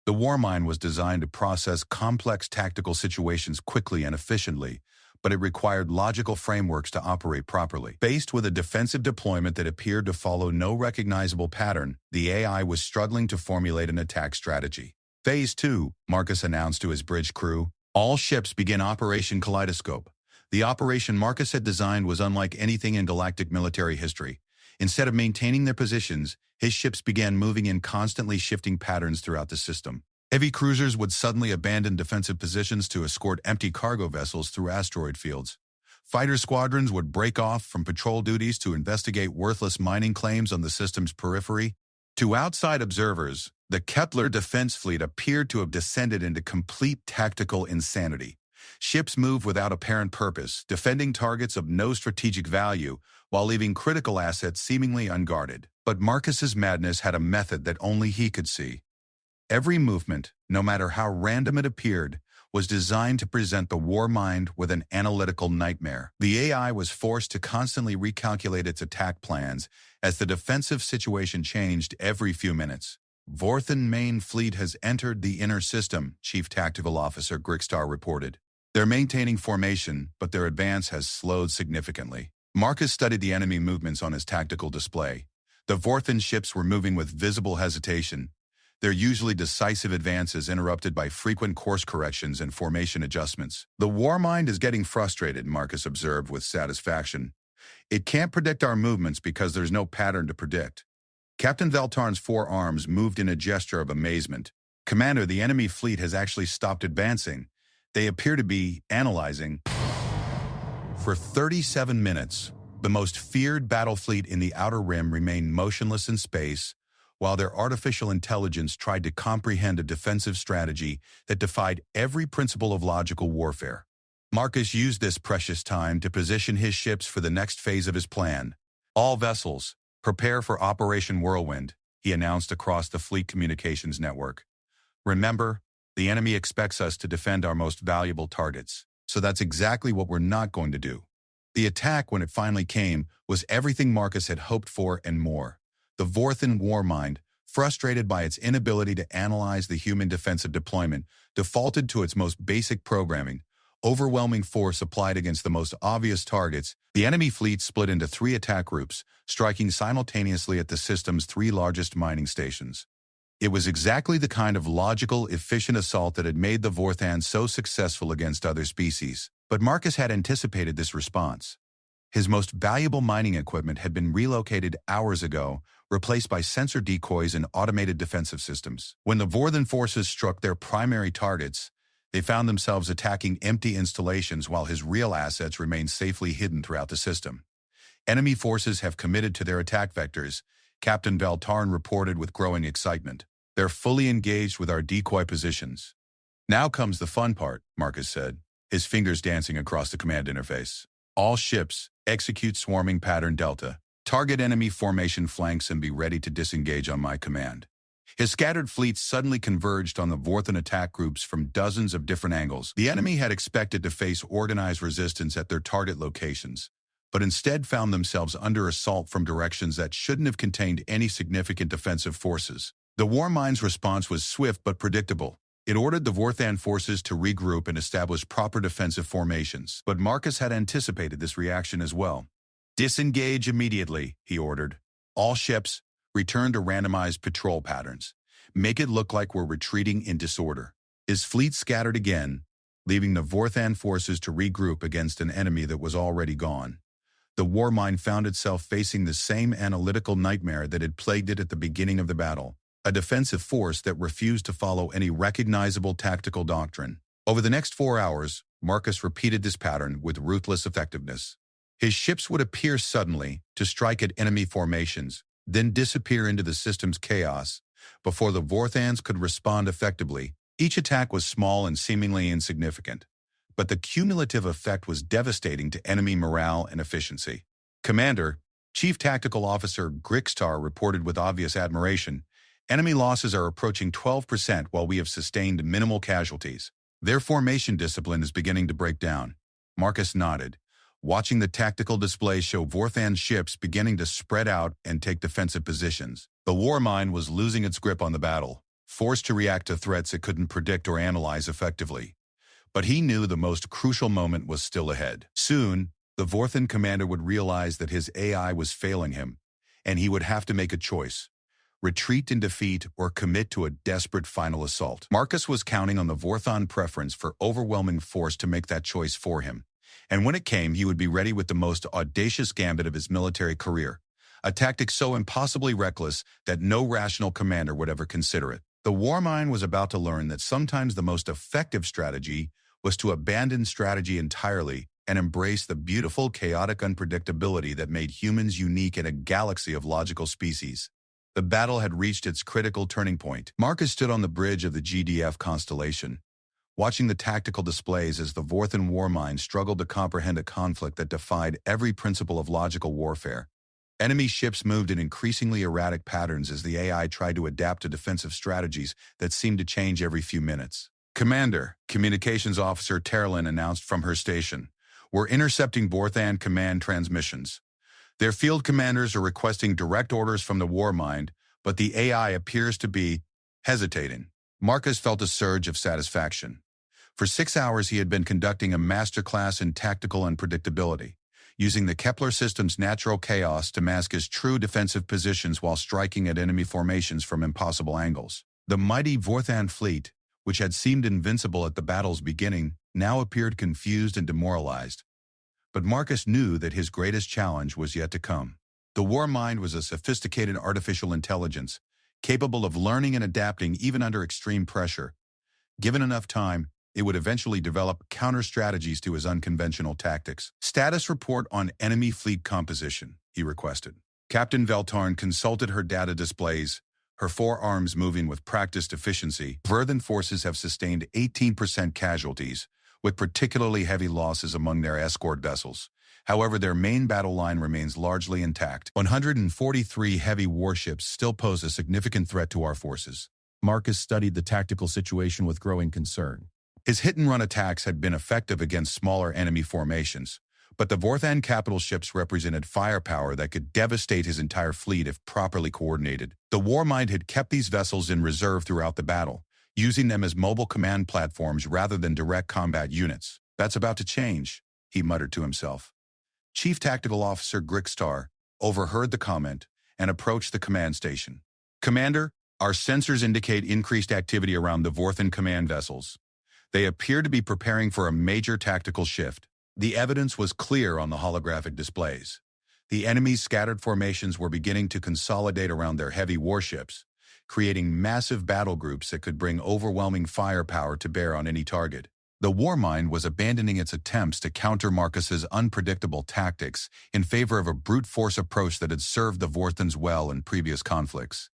The war mind was designed to process complex tactical situations quickly and efficiently, but it required logical frameworks to operate properly. Faced with a defensive deployment that appeared to follow no recognizable pattern, the AI was struggling to formulate an attack strategy. Phase 2, Marcus announced to his bridge crew. All ships begin Operation Kaleidoscope. The operation Marcus had designed was unlike anything in galactic military history. Instead of maintaining their positions, his ships began moving in constantly shifting patterns throughout the system. Heavy cruisers would suddenly abandon defensive positions to escort empty cargo vessels through asteroid fields. Fighter squadrons would break off from patrol duties to investigate worthless mining claims on the system's periphery. To outside observers, the Kepler defense fleet appeared to have descended into complete tactical insanity. Ships moved without apparent purpose, defending targets of no strategic value, while leaving critical assets seemingly unguarded. But Marcus's madness had a method that only he could see. Every movement, no matter how random it appeared, was designed to present the war mind with an analytical nightmare. The AI was forced to constantly recalculate its attack plans as the defensive situation changed every few minutes. Vorthan main fleet has entered the inner system, Chief Tactical Officer Grigstar reported. They're maintaining formation, but their advance has slowed significantly. Marcus studied the enemy movements on his tactical display. The Vorthan ships were moving with visible hesitation, their usually decisive advances interrupted by frequent course corrections and formation adjustments. The war mind is getting frustrated, Marcus observed with satisfaction. It can't predict our movements because there's no pattern to predict. Captain Veltarn's forearms moved in a gesture of amazement. Commander, the enemy fleet has actually stopped advancing. They appear to be analyzing. For 37 minutes, the most feared battle fleet in the Outer Rim remained motionless in space, while their artificial intelligence tried to comprehend a defensive strategy that defied every principle of logical warfare. Marcus used this precious time to position his ships for the next phase of his plan. All vessels, prepare for Operation Whirlwind, he announced across the fleet communications network. Remember, the enemy expects us to defend our most valuable targets, so that's exactly what we're not going to do. The attack, when it finally came, was everything Marcus had hoped for and more. The Vorthan war mind, frustrated by its inability to analyze the human defensive deployment, defaulted to its most basic programming. Overwhelming force applied against the most obvious targets. The enemy fleet split into 3 attack groups, striking simultaneously at the system's 3 largest mining stations. It was exactly the kind of logical, efficient assault that had made the Vorthan so successful against other species. But Marcus had anticipated this response. His most valuable mining equipment had been relocated hours ago, replaced by sensor decoys and automated defensive systems. When the Vorthan forces struck their primary targets, they found themselves attacking empty installations while his real assets remained safely hidden throughout the system. Enemy forces have committed to their attack vectors, Captain Veltarn reported with growing excitement. They're fully engaged with our decoy positions. Now comes the fun part, Marcus said, his fingers dancing across the command interface. All ships, execute swarming pattern Delta. Target enemy formation flanks and be ready to disengage on my command. His scattered fleets suddenly converged on the Vorthan attack groups from dozens of different angles. The enemy had expected to face organized resistance at their target locations, but instead found themselves under assault from directions that shouldn't have contained any significant defensive forces. The war mind's response was swift but predictable. It ordered the Vorthan forces to regroup and establish proper defensive formations, but Marcus had anticipated this reaction as well. "Disengage immediately," he ordered. "All ships, return to randomized patrol patterns. Make it look like we're retreating in disorder." His fleet scattered again, leaving the Vorthan forces to regroup against an enemy that was already gone. The Warmind found itself facing the same analytical nightmare that had plagued it at the beginning of the battle, a defensive force that refused to follow any recognizable tactical doctrine. Over the next 4 hours, Marcus repeated this pattern with ruthless effectiveness. His ships would appear suddenly to strike at enemy formations, then disappear into the system's chaos before the Vorthans could respond effectively. Each attack was small and seemingly insignificant, but the cumulative effect was devastating to enemy morale and efficiency. "Commander," Chief Tactical Officer Grixtar reported with obvious admiration, "enemy losses are approaching 12% while we have sustained minimal casualties. Their formation discipline is beginning to break down." Marcus nodded, watching the tactical display show Vorthan ships beginning to spread out and take defensive positions. The Warmind was losing its grip on the battle, forced to react to threats it couldn't predict or analyze effectively. But he knew the most crucial moment was still ahead. Soon, the Vorthan commander would realize that his AI was failing him, and he would have to make a choice: retreat in defeat or commit to a desperate final assault. Marcus was counting on the Vorthan preference for overwhelming force to make that choice for him. And when it came, he would be ready with the most audacious gambit of his military career, a tactic so impossibly reckless that no rational commander would ever consider it. The Warmind was about to learn that sometimes the most effective strategy was to abandon strategy entirely and embrace the beautiful, chaotic unpredictability that made humans unique in a galaxy of logical species. The battle had reached its critical turning point. Marcus stood on the bridge of the GDF constellation, watching the tactical displays as the Vorthan Warmind struggled to comprehend a conflict that defied every principle of logical warfare. Enemy ships moved in increasingly erratic patterns as the AI tried to adapt to defensive strategies that seemed to change every few minutes. "Commander," Communications Officer Terlin announced from her station, "we're intercepting Vorthan command transmissions. Their field commanders are requesting direct orders from the Warmind, but the AI appears to be hesitating." Marcus felt a surge of satisfaction. For 6 hours he had been conducting a masterclass in tactical unpredictability, using the Kepler system's natural chaos to mask his true defensive positions while striking at enemy formations from impossible angles. The mighty Vorthan fleet, which had seemed invincible at the battle's beginning, now appeared confused and demoralized. But Marcus knew that his greatest challenge was yet to come. The Warmind was a sophisticated artificial intelligence, capable of learning and adapting even under extreme pressure. Given enough time, it would eventually develop counter-strategies to his unconventional tactics. "Status report on enemy fleet composition," he requested. Captain Veltarn consulted her data displays, her forearms moving with practiced efficiency. "Vorthan forces have sustained 18% casualties, with particularly heavy losses among their escort vessels. However, their main battle line remains largely intact. 143 heavy warships still pose a significant threat to our forces." Marcus studied the tactical situation with growing concern. His hit-and-run attacks had been effective against smaller enemy formations, but the Vorthan capital ships represented firepower that could devastate his entire fleet if properly coordinated. The Warmind had kept these vessels in reserve throughout the battle, using them as mobile command platforms rather than direct combat units. "That's about to change," he muttered to himself. Chief Tactical Officer Grixtar overheard the comment and approached the command station. "Commander, our sensors indicate increased activity around the Vorthan command vessels. They appear to be preparing for a major tactical shift." The evidence was clear on the holographic displays. The enemy's scattered formations were beginning to consolidate around their heavy warships, creating massive battle groups that could bring overwhelming firepower to bear on any target. The Warmind was abandoning its attempts to counter Marcus's unpredictable tactics in favor of a brute force approach that had served the Vorthans well in previous conflicts.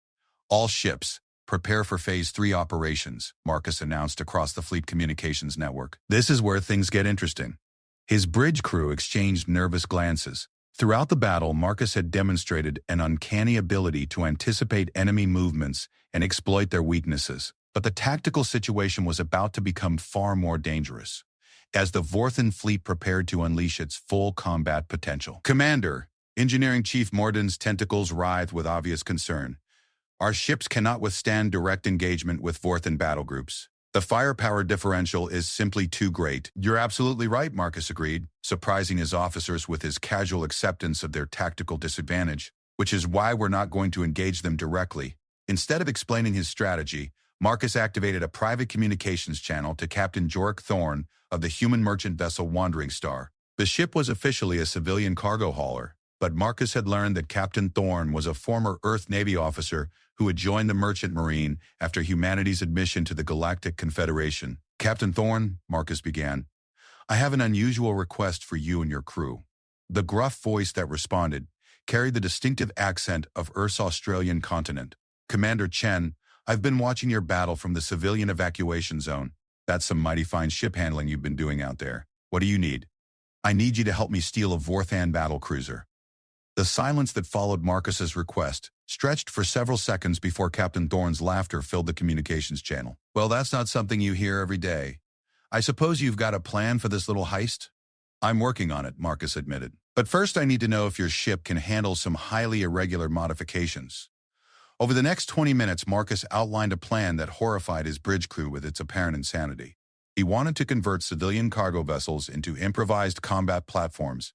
"All ships, prepare for Phase 3 operations," Marcus announced across the fleet communications network. This is where things get interesting. His bridge crew exchanged nervous glances. Throughout the battle, Marcus had demonstrated an uncanny ability to anticipate enemy movements and exploit their weaknesses. But the tactical situation was about to become far more dangerous, as the Vorthan fleet prepared to unleash its full combat potential. "Commander," Engineering Chief Morden's tentacles writhed with obvious concern, "our ships cannot withstand direct engagement with Vorthan battle groups. The firepower differential is simply too great. You're absolutely right, Marcus agreed, surprising his officers with his casual acceptance of their tactical disadvantage, which is why we're not going to engage them directly. Instead of explaining his strategy, Marcus activated a private communications channel to Captain Jork Thorne of the human merchant vessel Wandering Star. The ship was officially a civilian cargo hauler, but Marcus had learned that Captain Thorne was a former Earth Navy officer who had joined the Merchant Marine after humanity's admission to the Galactic Confederation. "Captain Thorne," Marcus began, "I have an unusual request for you and your crew." The gruff voice that responded carried the distinctive accent of Earth's Australian continent. "Commander Chen, I've been watching your battle from the civilian evacuation zone. That's some mighty fine ship handling you've been doing out there. What do you need?" "I need you to help me steal a Vorthan battlecruiser." The silence that followed Marcus's request stretched for several seconds before Captain Thorne's laughter filled the communications channel. "Well, that's not something you hear every day. I suppose you've got a plan for this little heist?" "I'm working on it," Marcus admitted. "But first I need to know if your ship can handle some highly irregular modifications." Over the next 20 minutes, Marcus outlined a plan that horrified his bridge crew with its apparent insanity. He wanted to convert civilian cargo vessels into improvised combat platforms,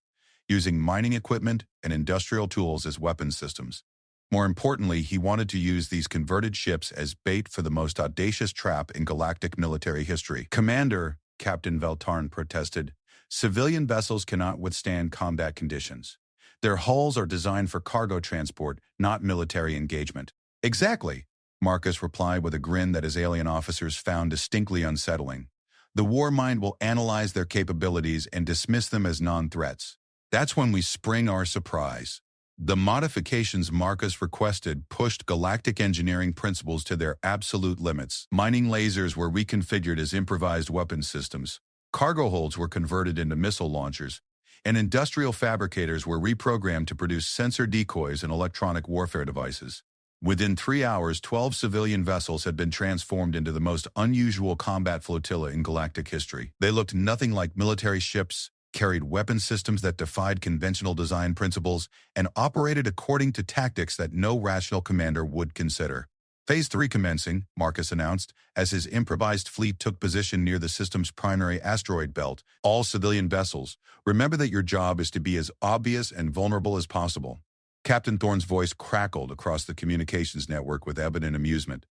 using mining equipment and industrial tools as weapon systems. More importantly, he wanted to use these converted ships as bait for the most audacious trap in galactic military history. "Commander," Captain Veltarn protested, "civilian vessels cannot withstand combat conditions. Their hulls are designed for cargo transport, not military engagement." "Exactly," Marcus replied with a grin that his alien officers found distinctly unsettling. "The war mind will analyze their capabilities and dismiss them as non-threats. That's when we spring our surprise." The modifications Marcus requested pushed galactic engineering principles to their absolute limits. Mining lasers were reconfigured as improvised weapon systems, cargo holds were converted into missile launchers, and industrial fabricators were reprogrammed to produce sensor decoys and electronic warfare devices. Within 3 hours, 12 civilian vessels had been transformed into the most unusual combat flotilla in galactic history. They looked nothing like military ships, carried weapon systems that defied conventional design principles, and operated according to tactics that no rational commander would consider. "Phase 3 commencing," Marcus announced, as his improvised fleet took position near the system's primary asteroid belt. "All civilian vessels, remember that your job is to be as obvious and vulnerable as possible." Captain Thorne's voice crackled across the communications network with evident amusement.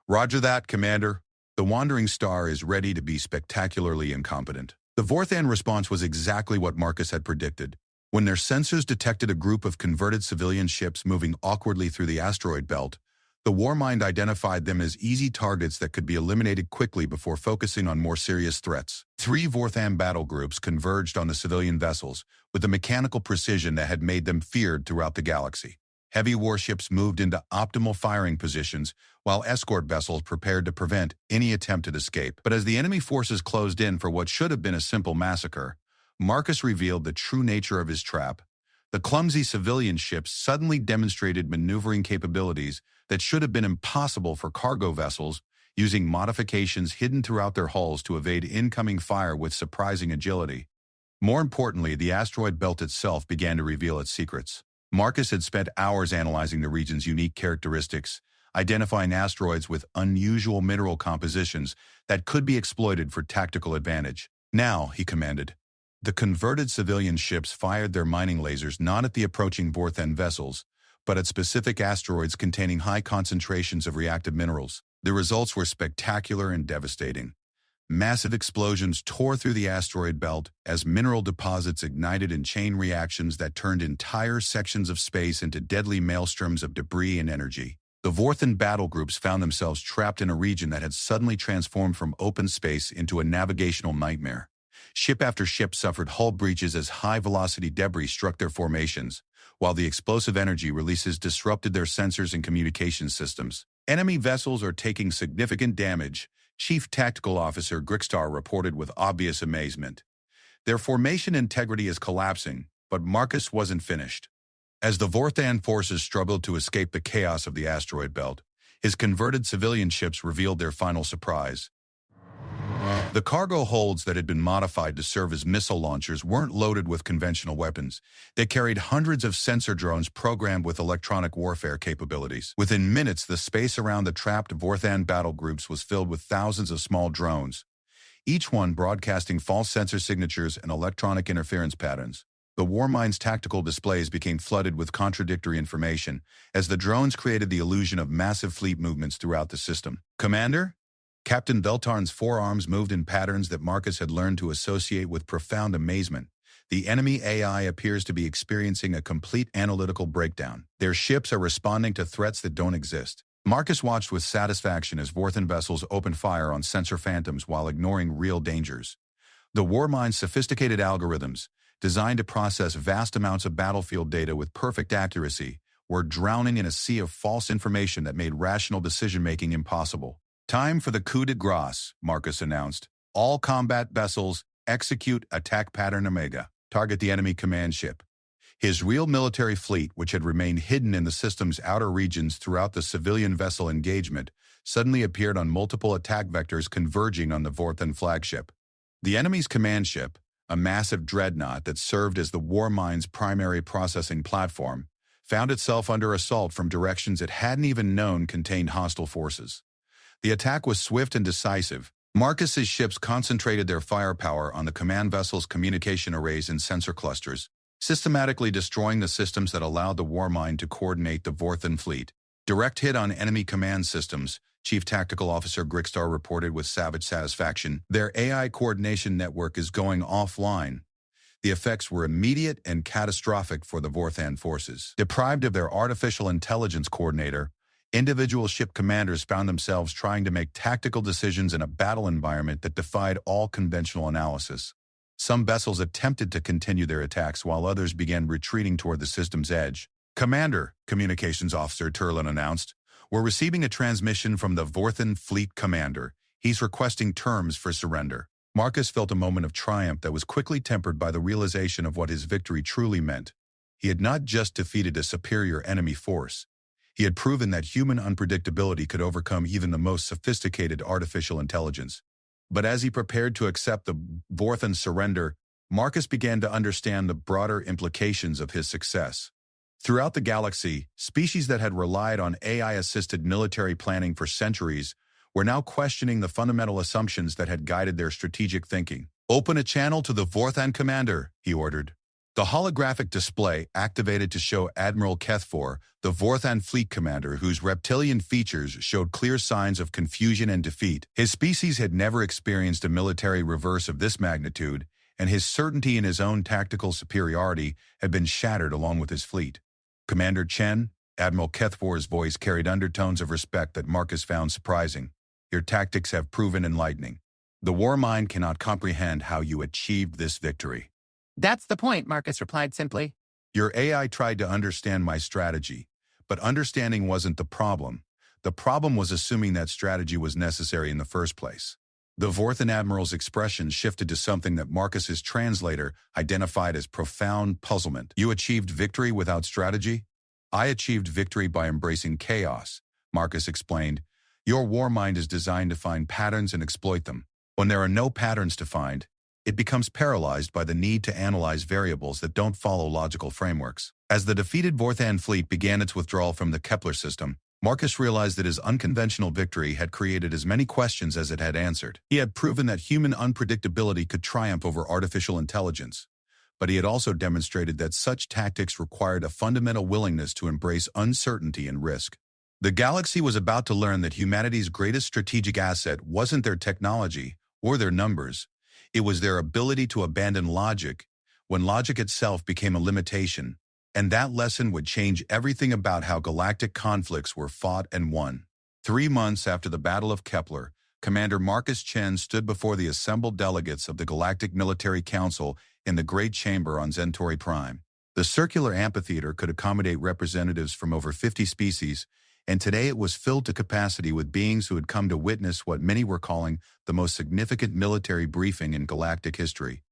"Roger that, Commander. The Wandering Star is ready to be spectacularly incompetent." The Vorthan response was exactly what Marcus had predicted. When their sensors detected a group of converted civilian ships moving awkwardly through the asteroid belt, the Warmind identified them as easy targets that could be eliminated quickly before focusing on more serious threats. 3 Vorthan battle groups converged on the civilian vessels with a mechanical precision that had made them feared throughout the galaxy. Heavy warships moved into optimal firing positions, while escort vessels prepared to prevent any attempt at escape. But as the enemy forces closed in for what should have been a simple massacre, Marcus revealed the true nature of his trap. The clumsy civilian ships suddenly demonstrated maneuvering capabilities that should have been impossible for cargo vessels, using modifications hidden throughout their hulls to evade incoming fire with surprising agility. More importantly, the asteroid belt itself began to reveal its secrets. Marcus had spent hours analyzing the region's unique characteristics, identifying asteroids with unusual mineral compositions that could be exploited for tactical advantage. "Now," he commanded. The converted civilian ships fired their mining lasers not at the approaching Vorthan vessels, but at specific asteroids containing high concentrations of reactive minerals. The results were spectacular and devastating. Massive explosions tore through the asteroid belt as mineral deposits ignited in chain reactions that turned entire sections of space into deadly maelstroms of debris and energy. The Vorthan battle groups found themselves trapped in a region that had suddenly transformed from open space into a navigational nightmare. Ship after ship suffered hull breaches as high-velocity debris struck their formations, while the explosive energy releases disrupted their sensors and communication systems. "Enemy vessels are taking significant damage," Chief Tactical Officer Grickstar reported with obvious amazement. "Their formation integrity is collapsing, but Marcus wasn't finished." As the Vorthan forces struggled to escape the chaos of the asteroid belt, his converted civilian ships revealed their final surprise. The cargo holds that had been modified to serve as missile launchers weren't loaded with conventional weapons. They carried hundreds of sensor drones programmed with electronic warfare capabilities. Within minutes, the space around the trapped Vorthan battle groups was filled with thousands of small drones, each one broadcasting false sensor signatures and electronic interference patterns. The Warmind's tactical displays became flooded with contradictory information as the drones created the illusion of massive fleet movements throughout the system. "Commander?" Captain Veltarn's forearms moved in patterns that Marcus had learned to associate with profound amazement. The enemy AI appears to be experiencing a complete analytical breakdown. Their ships are responding to threats that don't exist. Marcus watched with satisfaction as Vorthan vessels opened fire on sensor phantoms while ignoring real dangers. The Warmind's sophisticated algorithms, designed to process vast amounts of battlefield data with perfect accuracy, were drowning in a sea of false information that made rational decision-making impossible. "Time for the coup de grace," Marcus announced. "All combat vessels, execute attack pattern Omega. Target the enemy command ship." His real military fleet, which had remained hidden in the system's outer regions throughout the civilian vessel engagement, suddenly appeared on multiple attack vectors converging on the Vorthan flagship. The enemy's command ship, a massive dreadnought that served as the Warmind's primary processing platform, found itself under assault from directions it hadn't even known contained hostile forces. The attack was swift and decisive. Marcus's ships concentrated their firepower on the command vessel's communication arrays and sensor clusters, systematically destroying the systems that allowed the Warmind to coordinate the Vorthan fleet. "Direct hit on enemy command systems," Chief Tactical Officer Grickstar reported with savage satisfaction. "Their AI coordination network is going offline." The effects were immediate and catastrophic for the Vorthan forces. Deprived of their artificial intelligence coordinator, individual ship commanders found themselves trying to make tactical decisions in a battle environment that defied all conventional analysis. Some vessels attempted to continue their attacks while others began retreating toward the system's edge. "Commander," Communications Officer Turlin announced, "we're receiving a transmission from the Vorthan Fleet Commander. He's requesting terms for surrender." Marcus felt a moment of triumph that was quickly tempered by the realization of what his victory truly meant. He had not just defeated a superior enemy force. He had proven that human unpredictability could overcome even the most sophisticated artificial intelligence. But as he prepared to accept the Vorthan surrender, Marcus began to understand the broader implications of his success. Throughout the galaxy, species that had relied on AI-assisted military planning for centuries were now questioning the fundamental assumptions that had guided their strategic thinking. "Open a channel to the Vorthan commander," he ordered. The holographic display activated to show Admiral Kethfor, the Vorthan fleet commander whose reptilian features showed clear signs of confusion and defeat. His species had never experienced a military reverse of this magnitude, and his certainty in his own tactical superiority had been shattered along with his fleet. "Commander Chen," Admiral Kethfor's voice carried undertones of respect that Marcus found surprising. "Your tactics have proven enlightening. The Warmind cannot comprehend how you achieved this victory." "That's the point," Marcus replied simply. "Your AI tried to understand my strategy, but understanding wasn't the problem. The problem was assuming that strategy was necessary in the first place." The Vorthan Admiral's expression shifted to something that Marcus's translator identified as profound puzzlement. "You achieved victory without strategy?" "I achieved victory by embracing chaos," Marcus explained. "Your Warmind is designed to find patterns and exploit them. When there are no patterns to find, it becomes paralyzed by the need to analyze variables that don't follow logical frameworks." As the defeated Vorthan fleet began its withdrawal from the Kepler system, Marcus realized that his unconventional victory had created as many questions as it had answered. He had proven that human unpredictability could triumph over artificial intelligence, but he had also demonstrated that such tactics required a fundamental willingness to embrace uncertainty and risk. The galaxy was about to learn that humanity's greatest strategic asset wasn't their technology or their numbers. It was their ability to abandon logic when logic itself became a limitation, and that lesson would change everything about how galactic conflicts were fought and won. 3 months after the Battle of Kepler, Commander Marcus Chen stood before the assembled delegates of the Galactic Military Council in the Great Chamber on Centauri Prime. The circular amphitheater could accommodate representatives from over 50 species, and today it was filled to capacity with beings who had come to witness what many were calling the most significant military briefing in galactic history.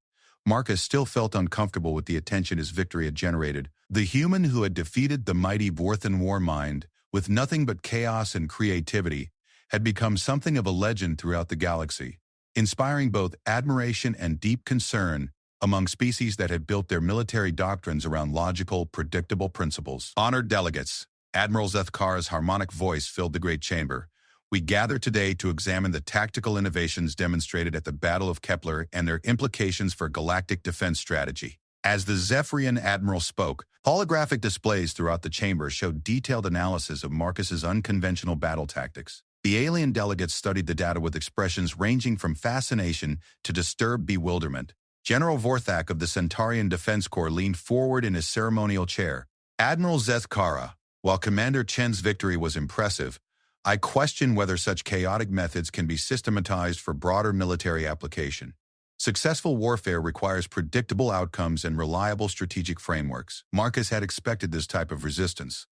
Marcus still felt uncomfortable with the attention his victory had generated. The human who had defeated the mighty Vorthan Warmind, with nothing but chaos and creativity, had become something of a legend throughout the galaxy. inspiring both admiration and deep concern among species that had built their military doctrines around logical, predictable principles. Honored delegates, Admiral Zethkara's harmonic voice filled the great chamber. We gather today to examine the tactical innovations demonstrated at the Battle of Kepler and their implications for galactic defense strategy. As the Zephyrian admiral spoke, holographic displays throughout the chamber showed detailed analysis of Marcus's unconventional battle tactics. The alien delegates studied the data with expressions ranging from fascination to disturbed bewilderment. General Vorthak of the Centaurian Defense Corps leaned forward in his ceremonial chair. Admiral Zethkara, while Commander Chen's victory was impressive, I question whether such chaotic methods can be systematized for broader military application. Successful warfare requires predictable outcomes and reliable strategic frameworks. Marcus had expected this type of resistance.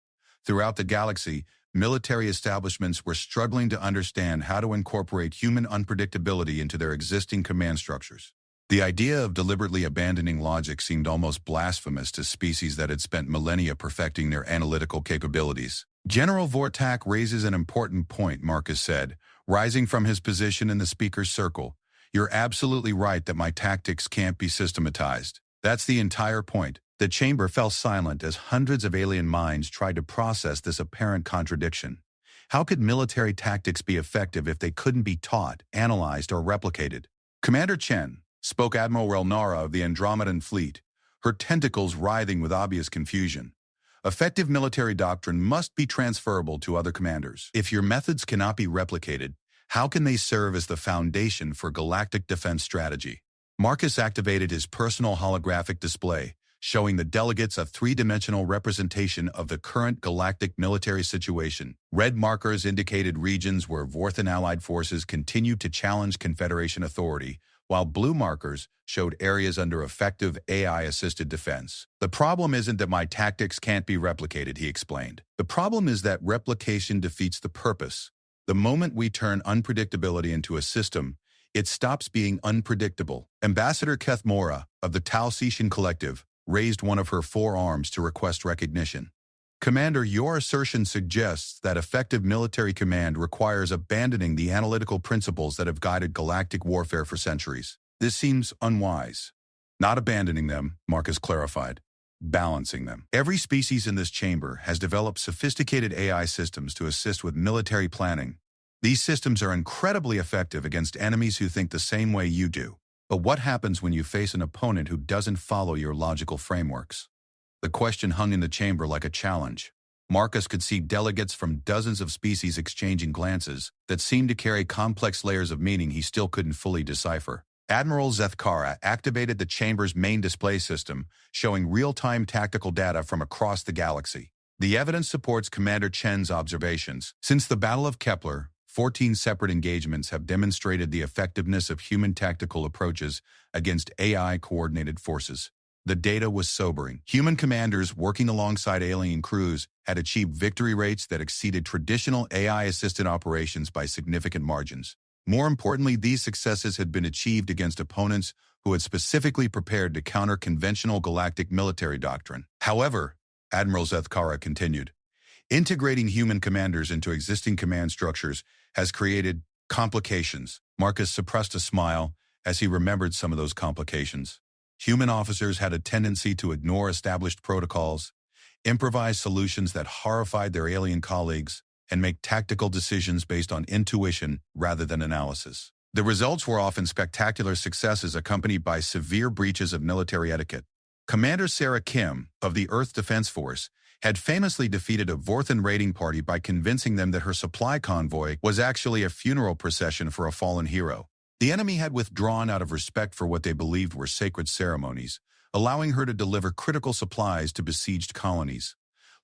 Throughout the galaxy, military establishments were struggling to understand how to incorporate human unpredictability into their existing command structures. The idea of deliberately abandoning logic seemed almost blasphemous to species that had spent millennia perfecting their analytical capabilities. General Vortak raises an important point, Marcus said, rising from his position in the speaker's circle. You're absolutely right that my tactics can't be systematized. That's the entire point. The chamber fell silent as hundreds of alien minds tried to process this apparent contradiction. How could military tactics be effective if they couldn't be taught, analyzed, or replicated? Commander Chen, spoke Admiral Relnara of the Andromedan fleet, her tentacles writhing with obvious confusion. Effective military doctrine must be transferable to other commanders. If your methods cannot be replicated, how can they serve as the foundation for galactic defense strategy? Marcus activated his personal holographic display, showing the delegates a three-dimensional representation of the current galactic military situation. Red markers indicated regions where Vorthan allied forces continued to challenge Confederation authority, while blue markers showed areas under effective AI-assisted defense. The problem isn't that my tactics can't be replicated, he explained. The problem is that replication defeats the purpose. The moment we turn unpredictability into a system, it stops being unpredictable. Ambassador Keth Mora of the Talsetian Collective raised one of her forearms to request recognition. Commander, your assertion suggests that effective military command requires abandoning the analytical principles that have guided galactic warfare for centuries. This seems unwise. Not abandoning them, Marcus clarified, balancing them. Every species in this chamber has developed sophisticated AI systems to assist with military planning. These systems are incredibly effective against enemies who think the same way you do. But what happens when you face an opponent who doesn't follow your logical frameworks? The question hung in the chamber like a challenge. Marcus could see delegates from dozens of species exchanging glances that seemed to carry complex layers of meaning he still couldn't fully decipher. Admiral Zethkara activated the chamber's main display system, showing real-time tactical data from across the galaxy. The evidence supports Commander Chen's observations. Since the Battle of Kepler, 14 separate engagements have demonstrated the effectiveness of human tactical approaches against AI-coordinated forces. The data was sobering. Human commanders working alongside alien crews had achieved victory rates that exceeded traditional AI-assisted operations by significant margins. More importantly, these successes had been achieved against opponents who had specifically prepared to counter conventional galactic military doctrine. However, Admiral Zethkara continued, integrating human commanders into existing command structures has created complications. Marcus suppressed a smile as he remembered some of those complications. Human officers had a tendency to ignore established protocols, improvise solutions that horrified their alien colleagues, and make tactical decisions based on intuition rather than analysis. The results were often spectacular successes accompanied by severe breaches of military etiquette. Commander Sarah Kim of the Earth Defense Force had famously defeated a Vorthan raiding party by convincing them that her supply convoy was actually a funeral procession for a fallen hero. The enemy had withdrawn out of respect for what they believed were sacred ceremonies, allowing her to deliver critical supplies to besieged colonies.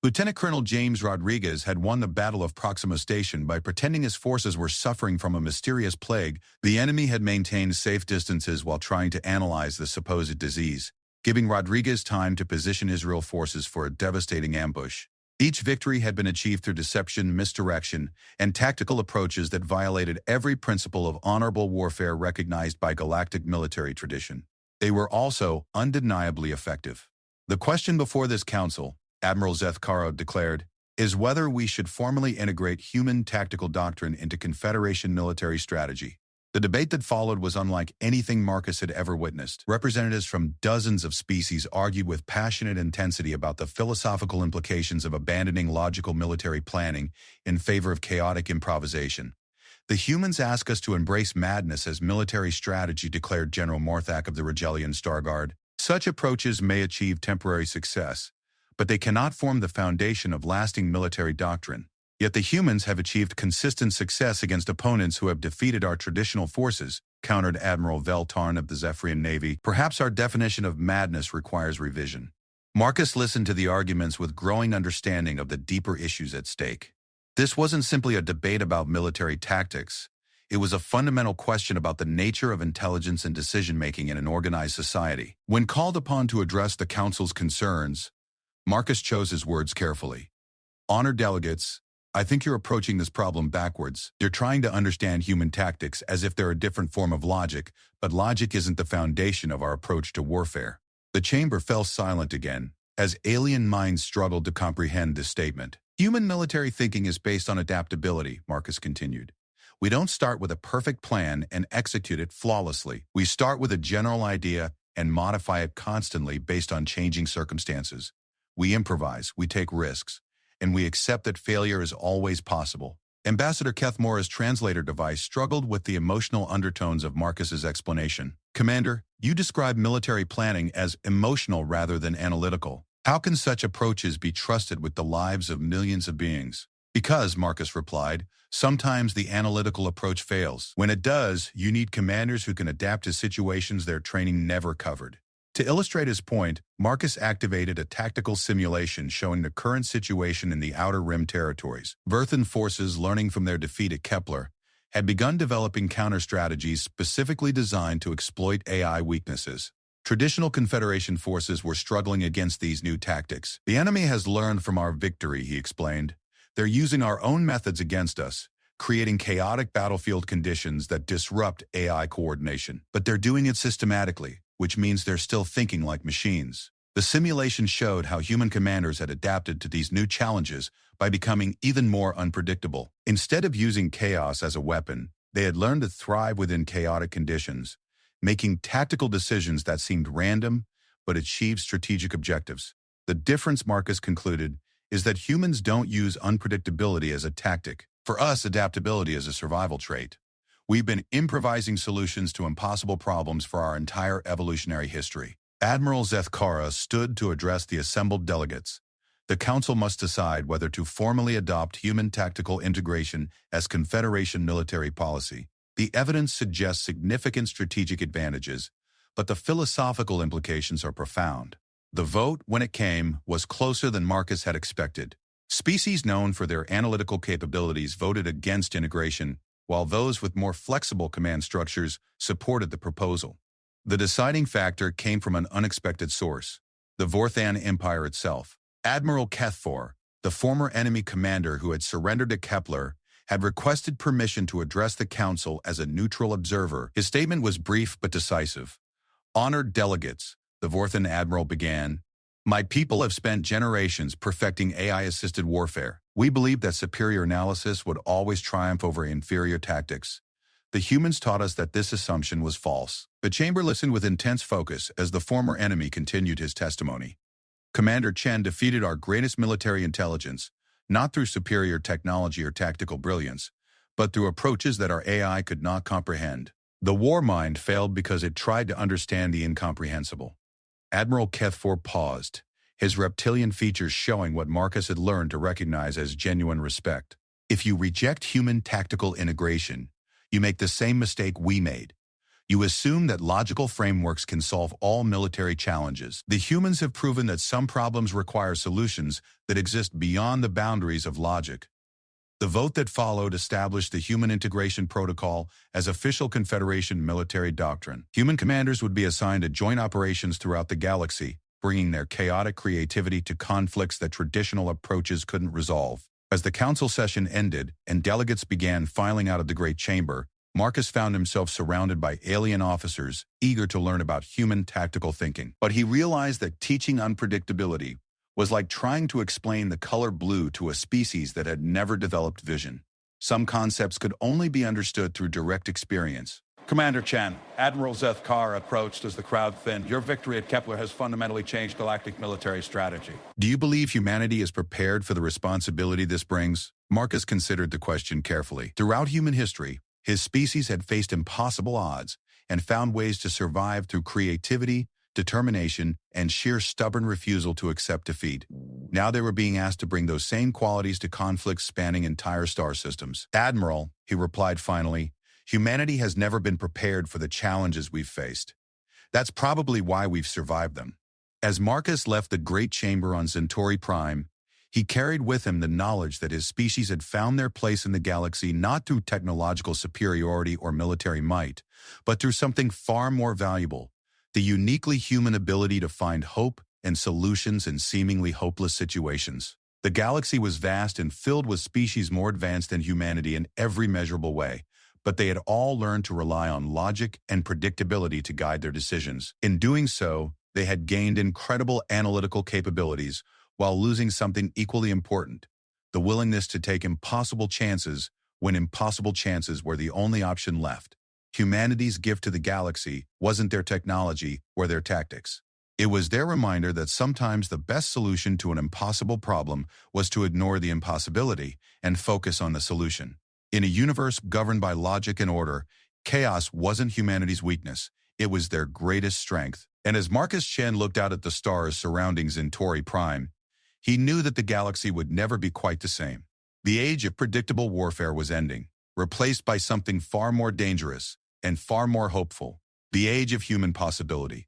Lieutenant Colonel James Rodriguez had won the Battle of Proxima Station by pretending his forces were suffering from a mysterious plague. The enemy had maintained safe distances while trying to analyze the supposed disease, giving Rodriguez time to position Israel forces for a devastating ambush. Each victory had been achieved through deception, misdirection, and tactical approaches that violated every principle of honorable warfare recognized by galactic military tradition. They were also undeniably effective. The question before this council, Admiral Zethkara declared, is whether we should formally integrate human tactical doctrine into Confederation military strategy. The debate that followed was unlike anything Marcus had ever witnessed. Representatives from dozens of species argued with passionate intensity about the philosophical implications of abandoning logical military planning in favor of chaotic improvisation. The humans ask us to embrace madness as military strategy, declared General Morthak of the Regelian Star Guard. Such approaches may achieve temporary success, but they cannot form the foundation of lasting military doctrine. Yet the humans have achieved consistent success against opponents who have defeated our traditional forces, countered Admiral Veltarn of the Zephyrian Navy. Perhaps our definition of madness requires revision. Marcus listened to the arguments with growing understanding of the deeper issues at stake. This wasn't simply a debate about military tactics. It was a fundamental question about the nature of intelligence and decision-making in an organized society. When called upon to address the Council's concerns, Marcus chose his words carefully. Honored delegates, I think you're approaching this problem backwards. You're trying to understand human tactics as if they're a different form of logic, but logic isn't the foundation of our approach to warfare. The chamber fell silent again, as alien minds struggled to comprehend this statement. Human military thinking is based on adaptability, Marcus continued. We don't start with a perfect plan and execute it flawlessly. We start with a general idea and modify it constantly based on changing circumstances. We improvise, we take risks, and we accept that failure is always possible. Ambassador Kethmora's translator device struggled with the emotional undertones of Marcus's explanation. Commander, you describe military planning as emotional rather than analytical. How can such approaches be trusted with the lives of millions of beings? Because, Marcus replied, sometimes the analytical approach fails. When it does, you need commanders who can adapt to situations their training never covered. To illustrate his point, Marcus activated a tactical simulation showing the current situation in the Outer Rim territories. Verthan forces, learning from their defeat at Kepler, had begun developing counter-strategies specifically designed to exploit AI weaknesses. Traditional Confederation forces were struggling against these new tactics. The enemy has learned from our victory, he explained. They're using our own methods against us, creating chaotic battlefield conditions that disrupt AI coordination. But they're doing it systematically, which means they're still thinking like machines. The simulation showed how human commanders had adapted to these new challenges by becoming even more unpredictable. Instead of using chaos as a weapon, they had learned to thrive within chaotic conditions, making tactical decisions that seemed random but achieved strategic objectives. The difference, Marcus concluded, is that humans don't use unpredictability as a tactic. For us, adaptability is a survival trait. We've been improvising solutions to impossible problems for our entire evolutionary history. Admiral Zethkara stood to address the assembled delegates. The Council must decide whether to formally adopt human tactical integration as Confederation military policy. The evidence suggests significant strategic advantages, but the philosophical implications are profound. The vote, when it came, was closer than Marcus had expected. Species known for their analytical capabilities voted against integration, while those with more flexible command structures supported the proposal. The deciding factor came from an unexpected source, the Vorthan Empire itself. Admiral Kethfor, the former enemy commander who had surrendered to Kepler, had requested permission to address the Council as a neutral observer. His statement was brief but decisive. Honored delegates, the Vorthan admiral began, my people have spent generations perfecting AI-assisted warfare. We believed that superior analysis would always triumph over inferior tactics. The humans taught us that this assumption was false. The chamber listened with intense focus as the former enemy continued his testimony. Commander Chen defeated our greatest military intelligence, not through superior technology or tactical brilliance, but through approaches that our AI could not comprehend. The war mind failed because it tried to understand the incomprehensible. Admiral Kethfor paused, his reptilian features showing what Marcus had learned to recognize as genuine respect. If you reject human tactical integration, you make the same mistake we made. You assume that logical frameworks can solve all military challenges. The humans have proven that some problems require solutions that exist beyond the boundaries of logic. The vote that followed established the Human Integration Protocol as official Confederation military doctrine. Human commanders would be assigned to joint operations throughout the galaxy, bringing their chaotic creativity to conflicts that traditional approaches couldn't resolve. As the council session ended and delegates began filing out of the Great Chamber, Marcus found himself surrounded by alien officers eager to learn about human tactical thinking. But he realized that teaching unpredictability was like trying to explain the color blue to a species that had never developed vision. Some concepts could only be understood through direct experience. Commander Chen, Admiral Zethkar approached as the crowd thinned. Your victory at Kepler has fundamentally changed galactic military strategy. Do you believe humanity is prepared for the responsibility this brings? Marcus considered the question carefully. Throughout human history, his species had faced impossible odds and found ways to survive through creativity, determination, and sheer stubborn refusal to accept defeat. Now they were being asked to bring those same qualities to conflicts spanning entire star systems. Admiral, he replied finally, humanity has never been prepared for the challenges we've faced. That's probably why we've survived them. As Marcus left the Great Chamber on Centauri Prime, he carried with him the knowledge that his species had found their place in the galaxy not through technological superiority or military might, but through something far more valuable, the uniquely human ability to find hope and solutions in seemingly hopeless situations. The galaxy was vast and filled with species more advanced than humanity in every measurable way, but they had all learned to rely on logic and predictability to guide their decisions. In doing so, they had gained incredible analytical capabilities while losing something equally important, the willingness to take impossible chances when impossible chances were the only option left. Humanity's gift to the galaxy wasn't their technology or their tactics. It was their reminder that sometimes the best solution to an impossible problem was to ignore the impossibility and focus on the solution. In a universe governed by logic and order, chaos wasn't humanity's weakness, it was their greatest strength. And as Marcus Chen looked out at the stars surrounding Centauri Prime, he knew that the galaxy would never be quite the same. The age of predictable warfare was ending, replaced by something far more dangerous and far more hopeful, the age of human possibility.